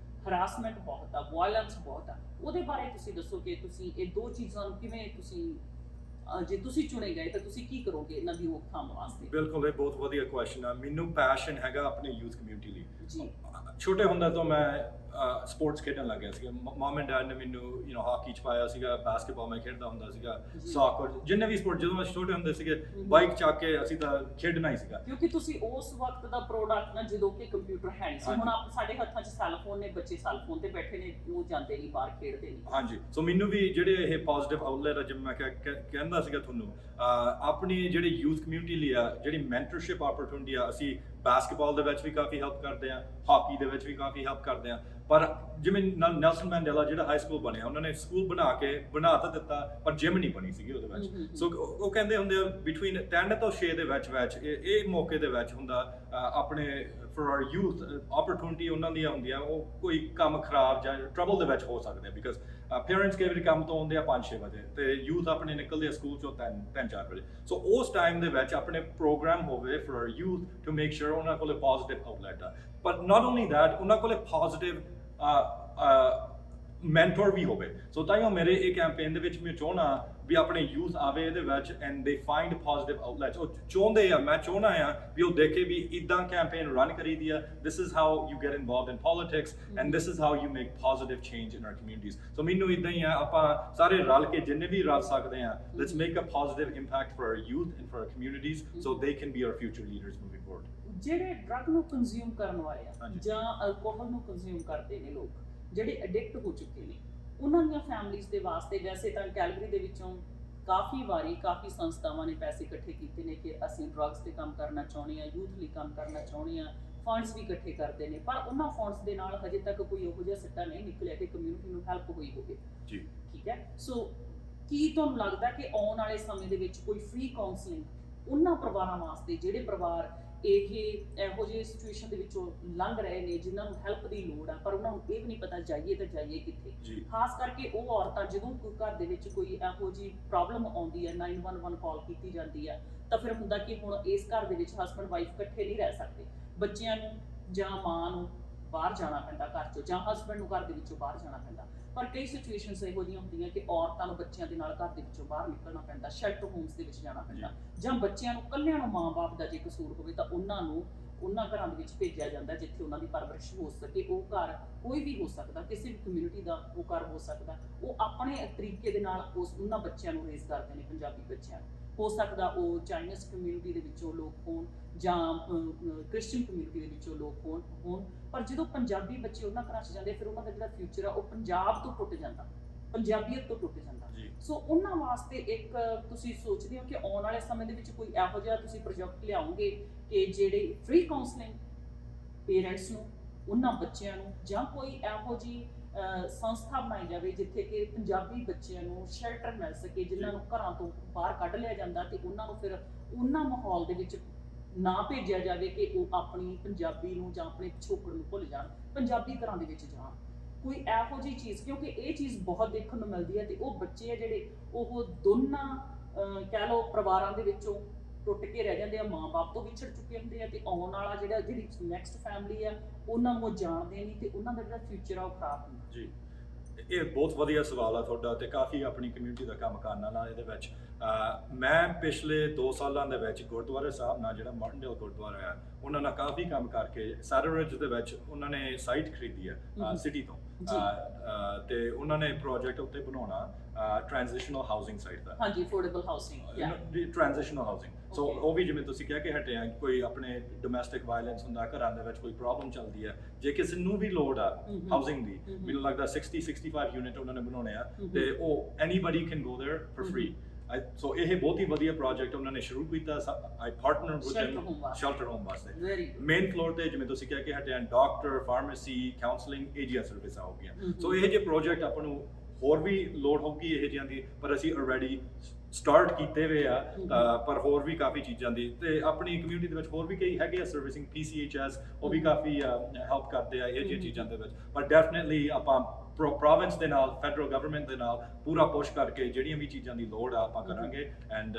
ਹਰਾਸਮੈਂਟ ਬਹੁਤ ਆ, ਵਾਇਲੈਂਸ ਬਹੁਤ ਆ। ਉਹਦੇ ਬਾਰੇ ਤੁਸੀਂ ਦੱਸੋ ਕਿ ਤੁਸੀਂ ਇਹ ਦੋ ਚੀਜ਼ਾਂ ਨੂੰ ਕਿਵੇਂ, ਤੁਸੀਂ ਜੇ ਤੁਸੀਂ ਚੁਣੇ ਗਏ ਤਾਂ ਤੁਸੀਂ ਕੀ ਕਰੋਗੇ ਇਹਨਾਂ ਦੀ ਰੋਕਥਾਮ ਵਾਸਤੇ? ਬਿਲਕੁਲ, ਇਹ ਬਹੁਤ ਵਧੀਆ ਕੁਐਸਚਨ ਆ। ਮੈਨੂੰ ਪੈਸ਼ਨ ਹੈਗਾ ਆਪਣੇ ਯੂਥ ਕਮਿਊਨਿਟੀ ਲਈ ਜੀ। ਛੋਟੇ ਹੁੰਦਾ ਤੋਂ ਮੈਂ ਸਪੋਰਟਸ ਖੇਡਣ ਲੱਗ ਗਿਆ ਸੀਗਾ। ਮਮ ਐਂਡ ਡੈਡ ਨੇ ਮੈਨੂੰ ਹਾਕੀ ਚ ਪਾਇਆ ਸੀਗਾ, ਬਾਸਕਟਬਾਲ ਮੈਂ ਖੇਡਦਾ ਹੁੰਦਾ ਸੀਗਾ, ਸੌਕਰ, ਜਿੰਨੇ ਵੀ ਸਪੋਰਟ, ਜਦੋਂ ਅਸੀਂ ਛੋਟੇ ਹੁੰਦੇ ਸੀਗੇ, ਬਾਈਕ ਚੱਕ ਕੇ ਅਸੀਂ ਤਾਂ ਖੇਡਣਾ ਹੀ ਸੀਗਾ। ਕਿਉਂਕਿ ਤੁਸੀਂ ਉਸ ਵਕਤ ਦਾ ਪ੍ਰੋਡਕਟ ਨਾ, ਜਦੋਂ ਕਿ ਕੰਪਿਊਟਰ ਹੈ ਨਹੀਂ ਸੀ। ਹੁਣ ਸਾਡੇ ਹੱਥਾਂ 'ਚ ਸੈੱਲ ਫੋਨ ਨੇ, ਬੱਚੇ ਸੈੱਲ ਫੋਨ ਤੇ ਬੈਠੇ ਨੇ, ਉਹ ਜਾਂਦੇ ਨਹੀਂ ਬਾਹਰ, ਖੇਡਦੇ ਨਹੀਂ। ਹਾਂਜੀ, ਸੋ ਮੈਨੂੰ ਵੀ ਜਿਹੜੇ ਇਹ ਪੋਜ਼ਿਟਿਵ ਆਊਟਲੈਟ ਆ, ਜਿਵੇਂ ਮੈਂ ਕਹਿੰਦਾ ਸੀਗਾ ਤੁਹਾਨੂੰ, ਆਪਣੀ ਜਿਹੜੀ ਯੂਥ ਕਮਿਊਨਿਟੀ ਲਈ ਆ, ਜਿਹੜੀ ਮੈਂਟਰਸ਼ਿਪ ਓਪਰਚੁਨਿਟੀ ਆ, ਅਸੀਂ ਬਾਸਕਟਬਾਲ ਦੇ ਵਿੱਚ ਵੀ ਕਾਫੀ ਹੈਲਪ ਕਰਦੇ ਆ, ਹਾਕੀ ਦੇ ਵਿੱਚ ਵੀ ਕਾਫੀ ਹੈਲਪ ਕਰਦੇ ਆ। ਪਰ ਜਿਵੇਂ ਨੈਲਸਨ ਮੰਡੇਲਾ ਜਿਹੜਾ ਹਾਈ ਸਕੂਲ ਬਣਿਆ, ਉਹਨਾਂ ਨੇ ਸਕੂਲ ਬਣਾ ਤਾਂ ਦਿੱਤਾ, ਪਰ ਜਿਮ ਨਹੀਂ ਬਣੀ ਸੀਗੀ ਉਹਦੇ ਵਿੱਚ। ਸੋ ਉਹ ਕਹਿੰਦੇ ਹੁੰਦੇ ਆ, ਬਿਟਵੀਨ 10 ਤੋਂ 6 ਦੇ ਵਿੱਚ ਇਹ ਮੌਕੇ ਦੇ ਵਿੱਚ ਹੁੰਦਾ ਆਪਣੇ ਫॉर ਆਰ ਯੂਥ ਓਪਰਚੁਨਿਟੀ ਉਹਨਾਂ ਦੀਆਂ ਹੁੰਦੀਆਂ। ਉਹ ਕੋਈ ਕੰਮ ਖਰਾਬ ਜਾਂ ਟਰਬਲ ਦੇ ਵਿੱਚ ਹੋ ਸਕਦੇ ਆ, ਬਿਕਾਜ਼ ਪੇਰੈਂਟਸ ਕਈ ਵਾਰੀ ਕੰਮ ਤੋਂ ਆਉਂਦੇ ਆ 5-6 ਵਜੇ, ਤੇ ਯੂਥ ਆਪਣੇ ਨਿਕਲਦੇ ਆ ਸਕੂਲ ਚੋਂ 3-4 ਵਜੇ। ਸੋ ਉਸ ਟਾਈਮ ਦੇ ਵਿੱਚ ਆਪਣੇ ਪ੍ਰੋਗਰਾਮ ਹੋਵੇ for our youth to make sure ਉਹਨਾਂ ਕੋਲ ਪੋਜ਼ਿਟਿਵ ਆਊਟਲੈਟ ਆ। ਬਟ ਨਾਟ ਓਨਲੀ ਦੈਟ, ਉਹਨਾਂ ਕੋਲ ਪੋਜ਼ਿਟਿਵ ਮੈਂਟਰ ਵੀ ਹੋਵੇ। ਸੋ ਤਾਈਓ ਮੇਰੇ ਇਹ ਕੈਂਪੇਨ ਦੇ ਵਿੱਚ ਮੈਂ ਚਾਹੁੰਦਾ ਵੀ ਆਪਣੇ ਯੂਥ ਆਵੇ ਇਹਦੇ ਵਿੱਚ ਐਂਡ ਦੇ ਫਾਈਂਡ ਪੋਜ਼ਿਟਿਵ ਆਊਟਲੈਟਸ। ਉਹ ਚਾਹੁੰਦੇ ਆ, ਮੈਂ ਚਾਹੁੰਦਾ ਆ ਵੀ ਉਹ ਦੇਖੇ ਵੀ ਇਦਾਂ ਕੈਂਪੇਨ ਰਨ ਕਰੀਦੀ ਆ, this is how you get involved in politics and this is how you make positive change in our communities. So ਮੈਨੂੰ ਇਦਾਂ ਹੀ ਆ, ਆਪਾਂ ਸਾਰੇ ਰਲ ਕੇ ਜਿੰਨੇ ਵੀ ਰਲ ਸਕਦੇ ਆ, let's make a positive impact for our youth and for our communities so they can be our future leaders moving forward. ਜਿਹੜੇ ਡਰੱਗ ਨੂੰ ਕੰਜ਼ਿਊਮ ਕਰਨ ਵਾਲੇ ਆ ਜਾਂ ਅਲਕੋਹਲ ਨੂੰ ਕੰਜ਼ਿਊਮ ਕਰਦੇ ਨੇ ਲੋਕ, ਜਿਹੜੇ ਐਡਿਕਟ ਹੋ ਚੁੱਕੇ ਨੇ, ਉਹਨਾਂ ਦੀਆਂ ਫੈਮਲੀਜ਼ ਦੇ ਵਾਸਤੇ, ਵੈਸੇ ਤਾਂ ਕੈਲਗਰੀ ਦੇ ਵਿੱਚੋਂ ਕਾਫੀ ਸੰਸਥਾਵਾਂ ਨੇ ਪੈਸੇ ਇਕੱਠੇ ਕੀਤੇ ਨੇ ਕਿ ਅਸੀਂ ਡਰੱਗਸ ਤੇ ਕੰਮ ਕਰਨਾ ਚਾਹੁੰਦੇ ਆ, ਯੂਥ ਲਈ ਕੰਮ ਕਰਨਾ ਚਾਹੁੰਦੇ ਆ, ਫੰਡਸ ਵੀ ਇਕੱਠੇ ਕਰਦੇ ਨੇ, ਪਰ ਉਹਨਾਂ ਫੰਡਸ ਦੇ ਨਾਲ ਹਜੇ ਤੱਕ ਕੋਈ ਇਹੋ ਜਿਹਾ ਸਿੱਟਾ ਨਹੀਂ ਨਿਕਲਿਆ ਕਿ ਕਮਿਊਨਿਟੀ ਨੂੰ ਹੈਲਪ ਹੋਈ ਹੋਵੇ। ਜੀ, ਠੀਕ ਹੈ। ਸੋ ਕੀ ਤੁਹਾਨੂੰ ਲੱਗਦਾ ਕਿ ਆਉਣ ਵਾਲੇ ਸਮੇਂ ਦੇ ਵਿੱਚ ਕੋਈ ਫ੍ਰੀ ਕਾਉਂਸਲਿੰਗ ਉਹਨਾਂ ਪਰਿਵਾਰਾਂ ਵਾਸਤੇ, ਜਿਹੜੇ ਪਰਿਵਾਰ ਇਹੋ ਜਿਹੇ ਸਿਚੁਏਸ਼ਨ ਦੇ ਵਿੱਚੋਂ ਲੰਘ ਰਹੇ ਨੇ, ਜਿਨ੍ਹਾਂ ਨੂੰ ਹੈਲਪ ਦੀ ਲੋੜ ਆ, ਪਰ ਉਹਨਾਂ ਨੂੰ ਇਹ ਵੀ ਨਹੀਂ ਪਤਾ ਜਾਈਏ ਤਾਂ ਜਾਈਏ ਕਿੱਥੇ? ਖਾਸ ਕਰਕੇ ਉਹ ਔਰਤਾਂ, ਜਦੋਂ ਕੋਈ ਘਰ ਦੇ ਵਿੱਚ ਕੋਈ ਇਹੋ ਜਿਹੀ ਪ੍ਰੋਬਲਮ ਆਉਂਦੀ ਹੈ, 911 ਕਾਲ ਕੀਤੀ ਜਾਂਦੀ ਹੈ, ਤਾਂ ਫਿਰ ਹੁੰਦਾ ਕਿ ਹੁਣ ਇਸ ਘਰ ਦੇ ਵਿੱਚ ਹਸਬੈਂਡ ਵਾਈਫ ਇਕੱਠੇ ਨਹੀਂ ਰਹਿ ਸਕਦੇ, ਬੱਚਿਆਂ ਨੂੰ ਜਾਂ ਮਾਂ ਨੂੰ ਬਾਹਰ ਜਾਣਾ ਪੈਂਦਾ ਘਰ ਚੋਂ, ਜਾਂ ਹਸਬੈਂਡ ਨੂੰ ਘਰ ਦੇ ਵਿੱਚੋਂ ਬਾਹਰ ਜਾਣਾ ਪੈਂਦਾ। ਪਰ ਕਈ ਸਿਚੁਏਸ਼ਨਸ ਇਹੋ ਜਿਹੀਆਂ ਹੁੰਦੀਆਂ ਕਿ ਔਰਤਾਂ ਨੂੰ ਬੱਚਿਆਂ ਦੇ ਨਾਲ ਘਰ ਦੇ ਵਿੱਚੋਂ ਬਾਹਰ ਨਿਕਲਣਾ ਪੈਂਦਾ, ਸ਼ੈਲਟਰ ਹੋਮਸ ਦੇ ਵਿੱਚ ਜਾਣਾ ਪੈਂਦਾ, ਜਾਂ ਬੱਚਿਆਂ ਨੂੰ ਇਕੱਲਿਆਂ ਨੂੰ ਮਾਂ-ਬਾਪ ਦਾ ਜੇ ਕਸੂਰ ਹੋਵੇ ਤਾਂ ਉਹਨਾਂ ਨੂੰ ਉਹਨਾਂ ਘਰਾਂ ਦੇ ਵਿੱਚ ਭੇਜਿਆ ਜਾਂਦਾ ਜਿੱਥੇ ਉਹਨਾਂ ਦੀ ਪਰਵਰਿਸ਼ ਹੋ ਸਕੇ। ਉਹ ਘਰ ਕੋਈ ਵੀ ਹੋ ਸਕਦਾ, ਕਿਸੇ ਵੀ ਕਮਿਊਨਿਟੀ ਦਾ ਉਹ ਘਰ ਹੋ ਸਕਦਾ। ਉਹ ਆਪਣੇ ਤਰੀਕੇ ਦੇ ਨਾਲ ਉਹਨਾਂ ਬੱਚਿਆਂ ਨੂੰ ਰੇਜ਼ ਕਰਦੇ ਨੇ, ਪੰਜਾਬੀ ਬੱਚਿਆਂ ਨੂੰ। ਹੋ ਸਕਦਾ ਉਹ ਚਾਈਨੀਜ਼ ਕਮਿਊਨਿਟੀ ਦੇ ਵਿੱਚੋਂ ਲੋਕ ਹੋਣ ਜਾਂ ਕ੍ਰਿਸਚੀਅਨ ਕਮਿਊਨਿਟੀ ਦੇ ਵਿੱਚੋਂ ਲੋਕ ਹੋਣ। ਪਰ ਜਦੋਂ ਪੰਜਾਬੀ ਬੱਚੇ ਉਹਨਾਂ ਘਰਾਂ 'ਚ ਜਾਂਦੇ, ਫਿਰ ਉਹਨਾਂ ਦਾ ਜਿਹੜਾ ਫਿਊਚਰ ਆ ਉਹ ਪੰਜਾਬ ਤੋਂ ਟੁੱਟ ਜਾਂਦਾ, ਪੰਜਾਬੀਅਤ ਤੋਂ ਟੁੱਟ ਜਾਂਦਾ। ਸੋ ਉਹਨਾਂ ਵਾਸਤੇ ਇੱਕ ਤੁਸੀਂ ਸੋਚਦੇ ਹੋ ਕਿ ਆਉਣ ਵਾਲੇ ਸਮੇਂ ਦੇ ਵਿੱਚ ਕੋਈ ਇਹੋ ਜਿਹਾ ਤੁਸੀਂ ਪ੍ਰੋਜੈਕਟ ਲਿਆਓਗੇ ਕਿ ਜਿਹੜੇ ਫ੍ਰੀ ਕਾਉਂਸਲਿੰਗ ਪੇਰੈਂਟਸ ਨੂੰ, ਉਹਨਾਂ ਬੱਚਿਆਂ ਨੂੰ, ਜਾਂ ਕੋਈ ਇਹੋ ਜਿਹੀ ਸੰਸਥਾ ਬਣਾਈ ਜਾਵੇ ਜਿੱਥੇ ਕਿ ਪੰਜਾਬੀ ਬੱਚਿਆਂ ਨੂੰ ਸ਼ੈਲਟਰ ਮਿਲ ਸਕੇ, ਜਿਨ੍ਹਾਂ ਨੂੰ ਘਰਾਂ ਤੋਂ ਬਾਹਰ ਕੱਢ ਲਿਆ ਜਾਂਦਾ ਤੇ ਉਹਨਾਂ ਨੂੰ ਫਿਰ ਉਹਨਾਂ ਮਾਹੌਲ ਦੇ ਵਿੱਚ ਨਾ ਭੇਜਿਆ ਜਾਵੇ ਕਿ ਉਹ ਆਪਣੀ ਪੰਜਾਬੀ ਨੂੰ ਜਾਂ ਆਪਣੇ ਪਿਛੋਕੜ ਨੂੰ ਭੁੱਲ ਜਾਣ, ਪੰਜਾਬੀ ਘਰਾਂ ਦੇ ਵਿੱਚ ਜਾਣ। ਕੋਈ ਇਹੋ ਜਿਹੀ ਚੀਜ਼, ਕਿਉਂਕਿ ਇਹ ਚੀਜ਼ ਬਹੁਤ ਦੇਖਣ ਨੂੰ ਮਿਲਦੀ ਹੈ। ਤੇ ਉਹ ਬੱਚੇ ਆ ਜਿਹੜੇ ਉਹ ਦੋਨਾਂ ਕਹਿ ਲਓ ਪਰਿਵਾਰਾਂ ਦੇ ਵਿੱਚੋਂ ਟੁੱਟ ਕੇ ਰਹਿ ਜਾਂਦੇ ਆ, ਮਾਂ-ਬਾਪ ਤੋਂ ਵਿਛੜ ਚੁੱਕੇ ਹੁੰਦੇ ਆ, ਤੇ ਆਉਣ ਵਾਲਾ ਜਿਹੜੀ ਨੈਕਸਟ ਫੈਮਿਲੀ ਆ ਉਹਨਾਂ ਨੂੰ ਉਹ ਜਾਣਦੇ ਨਹੀਂ, ਤੇ ਉਹਨਾਂ ਦਾ ਜਿਹੜਾ ਫਿਊਚਰ ਆ ਉਹ ਖਰਾਬ ਹੁੰਦਾ। ਜੀ, ਇਹ ਬਹੁਤ ਵਧੀਆ ਸਵਾਲ ਆ ਤੁਹਾਡਾ, ਤੇ ਕਾਫੀ ਆਪਣੀ ਕਮਿਊਨਿਟੀ ਦਾ ਕੰਮ ਕਰਨ ਵਾਲਾ ਇਹਦੇ ਵਿੱਚ। ਮੈਂ ਪਿਛਲੇ 2 ਸਾਲਾਂ ਦੇ ਵਿੱਚ ਗੁਰਦੁਆਰਾ ਸਾਹਿਬ ਨਾਲ, ਜਿਹੜਾ ਮਾਰਟਨਡੇਲ ਗੁਰਦੁਆਰਾ ਹੈ, ਉਹਨਾਂ ਨਾਲ ਕਾਫੀ ਕੰਮ ਕਰਕੇ ਸੈਰਰਿਜ ਦੇ ਵਿੱਚ ਉਹਨਾਂ ਨੇ ਸਾਈਟ ਖਰੀਦੀ ਹੈ ਸਿਟੀ ਤੋਂ, ਤੇ ਉਹਨਾਂ ਨੇ ਪ੍ਰੋਜੈਕਟ ਉੱਤੇ ਬਣਾਉਣਾ ਟ੍ਰਾਂਜੀਸ਼ਨਲ ਹਾਊਸਿੰਗ ਸਾਈਟ ਦਾ। ਹਾਂਜੀ, ਅਫੋਰਡੇਬਲ ਹਾਊਸਿੰਗ, ਟ੍ਰਾਂਜੀਸ਼ਨਲ ਹਾਊਸਿੰਗ। ਸੋ ਉਹ ਵੀ ਜਿਵੇਂ ਤੁਸੀਂ ਕਹਿ ਕੇ ਹਟੇ ਆ, ਕੋਈ ਆਪਣੇ ਡੋਮੈਸਟਿਕ ਵਾਇਲੈਂਸ ਹੁੰਦਾ, ਘਰਾਂ ਦੇ ਵਿੱਚ ਕੋਈ ਪ੍ਰੋਬਲਮ ਚੱਲਦੀ ਹੈ, ਜੇ ਕਿਸੇ ਨੂੰ ਵੀ ਲੋੜ ਆ ਹਾਊਸਿੰਗ ਦੀ, ਮੈਨੂੰ ਲੱਗਦਾ 65 ਯੂਨਿਟ ਉਹਨਾਂ ਨੇ ਬਣਾਉਣੇ ਆ, ਤੇ ਉਹ anybody can go there for free. So ਇਹ ਬਹੁਤ ਹੀ ਵਧੀਆ ਪ੍ਰੋਜੈਕਟ ਉਹਨਾਂ ਨੇ ਸ਼ੁਰੂ ਕੀਤਾ। I partner with them shelter home ਵਾਸਤੇ। ਮੇਨ ਫਲੋਰ ਤੇ ਜਿਵੇਂ ਤੁਸੀਂ ਕਹਿ ਕੇ ਹਟੇ ਆ, ਡਾਕਟਰ, ਫਾਰਮੇਸੀ, ਕਾਉਂਸਲਿੰਗ, ਏਜੀਆ ਸਰਵਿਸਾਂ ਹੋ ਗਈਆਂ। ਸੋ ਇਹ ਜਿਹੇ ਪ੍ਰੋਜੈਕਟ ਆਪਾਂ ਨੂੰ ਹੋਰ ਵੀ ਲੋੜ ਹੋਊਗੀ ਇਹ ਜਿਹੀਆਂ ਦੀ, ਪਰ ਅਸੀਂ ਆਲਰੇਡੀ ਸਟਾਰਟ ਕੀਤੇ ਹੋਏ ਆ। ਪਰ ਹੋਰ ਵੀ ਕਾਫੀ ਚੀਜ਼ਾਂ ਦੀ, ਤੇ ਆਪਣੀ ਕਮਿਊਨਿਟੀ ਦੇ ਵਿੱਚ ਹੋਰ ਵੀ ਕਈ ਹੈਗੇ ਆ ਸਰਵਿਸਿੰਗ, PCHS, ਉਹ ਵੀ ਕਾਫੀ ਹੈਲਪ ਕਰਦੇ ਆ ਇਹ ਜਿਹੀਆਂ ਚੀਜ਼ਾਂ ਦੇ ਵਿੱਚ। ਪਰ ਡੈਫੀਨਿਟਲੀ ਆਪਾਂ ਪ੍ਰੋਵਿੰਸ ਦੇ ਨਾਲ, ਫੈਡਰਲ ਗਵਰਨਮੈਂਟ ਦੇ ਨਾਲ ਪੂਰਾ ਪੁਸ਼ ਕਰਕੇ ਜਿਹੜੀਆਂ ਵੀ ਚੀਜ਼ਾਂ ਦੀ ਲੋੜ ਆ ਆਪਾਂ ਕਰਾਂਗੇ। ਐਂਡ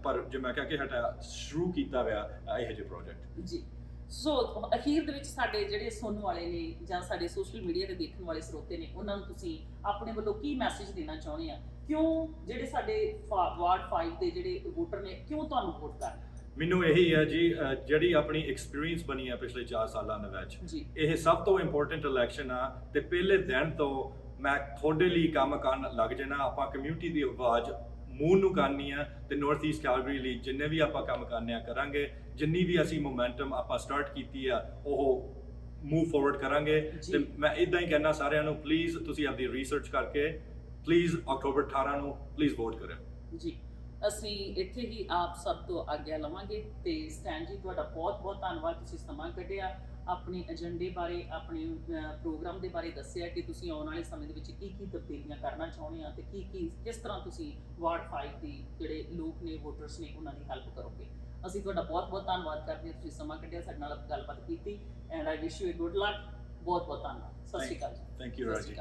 ਪਰ ਜੇ ਮੈਂ ਕਹਿ ਕੇ ਹਟਿਆ, ਸ਼ੁਰੂ ਕੀਤਾ ਹੋਇਆ ਇਹੋ ਜਿਹੇ ਪ੍ਰੋਜੈਕਟ। ਜੀ, ਸੋ ਅਖੀਰ ਦੇ ਵਿੱਚ ਸਾਡੇ ਜਿਹੜੇ ਸੁਣਨ ਵਾਲੇ ਨੇ ਜਾਂ ਸਾਡੇ ਸੋਸ਼ਲ ਮੀਡੀਆ ਤੇ ਦੇਖਣ ਵਾਲੇ ਸਰੋਤੇ ਨੇ, ਉਹਨਾਂ ਨੂੰ ਤੁਸੀਂ ਆਪਣੇ ਵੱਲੋਂ ਕੀ ਮੈਸੇਜ ਦੇਣਾ ਚਾਹੁੰਦੇ ਆ? ਕਿਉਂ ਜਿਹੜੇ ਸਾਡੇ ਵਾਰਡ 5 ਦੇ ਜਿਹੜੇ ਵੋਟਰ ਨੇ, ਕਿਉਂ ਤੁਹਾਨੂੰ ਵੋਟ ਕਰਨ? ਮੈਨੂੰ ਇਹੀ ਹੈ ਜੀ, ਜਿਹੜੀ ਆਪਣੀ ਐਕਸਪੀਰੀਅੰਸ ਬਣੀ ਹੈ ਪਿਛਲੇ 4 ਸਾਲਾਂ ਦੇ ਵਿੱਚ, ਇਹ ਸਭ ਤੋਂ ਇੰਪੋਰਟੈਂਟ ਇਲੈਕਸ਼ਨ ਆ। ਤੇ ਪਹਿਲੇ ਦਿਨ ਤੋਂ ਮੈਂ ਤੁਹਾਡੇ ਲਈ ਕੰਮ ਕਰਨ ਲੱਗ ਜਾਣਾ। ਆਪਾਂ ਕਮਿਊਨਿਟੀ ਦੀ ਆਵਾਜ਼ ਮੂੰਹ ਨੂੰ ਕਰਨੀ ਆ, ਤੇ ਨਾਰਥ ਈਸਟ ਕੈਲਗਰੀ ਲਈ ਜਿੰਨੇ ਵੀ ਆਪਾਂ ਕੰਮ ਕਰਨੇ ਆ ਕਰਾਂਗੇ। ਜਿੰਨੀ ਵੀ ਅਸੀਂ ਮੋਮੈਂਟਮ ਆਪਾਂ ਸਟਾਰਟ ਕੀਤੀ ਆ ਉਹ ਮੂਵ ਫਾਰਵਰਡ ਕਰਾਂਗੇ। ਤੇ ਮੈਂ ਇਦਾਂ ਹੀ ਕਹਿਣਾ ਸਾਰਿਆਂ ਨੂੰ, ਪਲੀਜ਼ ਤੁਸੀਂ ਆਪਦੀ ਰਿਸਰਚ ਕਰਕੇ ਪਲੀਜ਼ ਅਕਤੂਬਰ 18 ਨੂੰ ਪਲੀਜ਼ ਵੋਟ ਕਰਿਓ ਜੀ। ਅਸੀਂ ਇੱਥੇ ਹੀ ਆਪ ਸਭ ਤੋਂ ਆਗਿਆ ਲਵਾਂਗੇ। ਤੇ ਸਟੈਨ ਜੀ, ਤੁਹਾਡਾ ਬਹੁਤ ਬਹੁਤ ਧੰਨਵਾਦ, ਤੁਸੀਂ ਸਮਾਂ ਕੱਢਿਆ, ਆਪਣੇ ਏਜੰਡੇ ਬਾਰੇ, ਆਪਣੇ ਪ੍ਰੋਗਰਾਮ ਦੇ ਬਾਰੇ ਦੱਸਿਆ ਕਿ ਤੁਸੀਂ ਆਉਣ ਵਾਲੇ ਸਮੇਂ ਦੇ ਵਿੱਚ ਕੀ ਕੀ ਤਬਦੀਲੀਆਂ ਕਰਨਾ ਚਾਹੁੰਦੇ ਆ, ਤੇ ਕਿਸ ਤਰ੍ਹਾਂ ਤੁਸੀਂ ਵਾਰਡ 5 ਦੇ ਜਿਹੜੇ ਲੋਕ ਨੇ, ਵੋਟਰਸ ਨੇ, ਉਹਨਾਂ ਦੀ ਹੈਲਪ ਕਰੋਗੇ। ਅਸੀਂ ਤੁਹਾਡਾ ਬਹੁਤ ਬਹੁਤ ਧੰਨਵਾਦ ਕਰਦੇ ਹਾਂ, ਤੁਸੀਂ ਸਮਾਂ ਕੱਢਿਆ, ਸਾਡੇ ਨਾਲ ਗੱਲਬਾਤ ਕੀਤੀ। And I wish you a good luck. ਬਹੁਤ ਬਹੁਤ ਧੰਨਵਾਦ। ਸਤਿ ਸ਼੍ਰੀ ਅਕਾਲ ਜੀ। ਥੈਂਕ ਯੂ ਰਾਜੀ।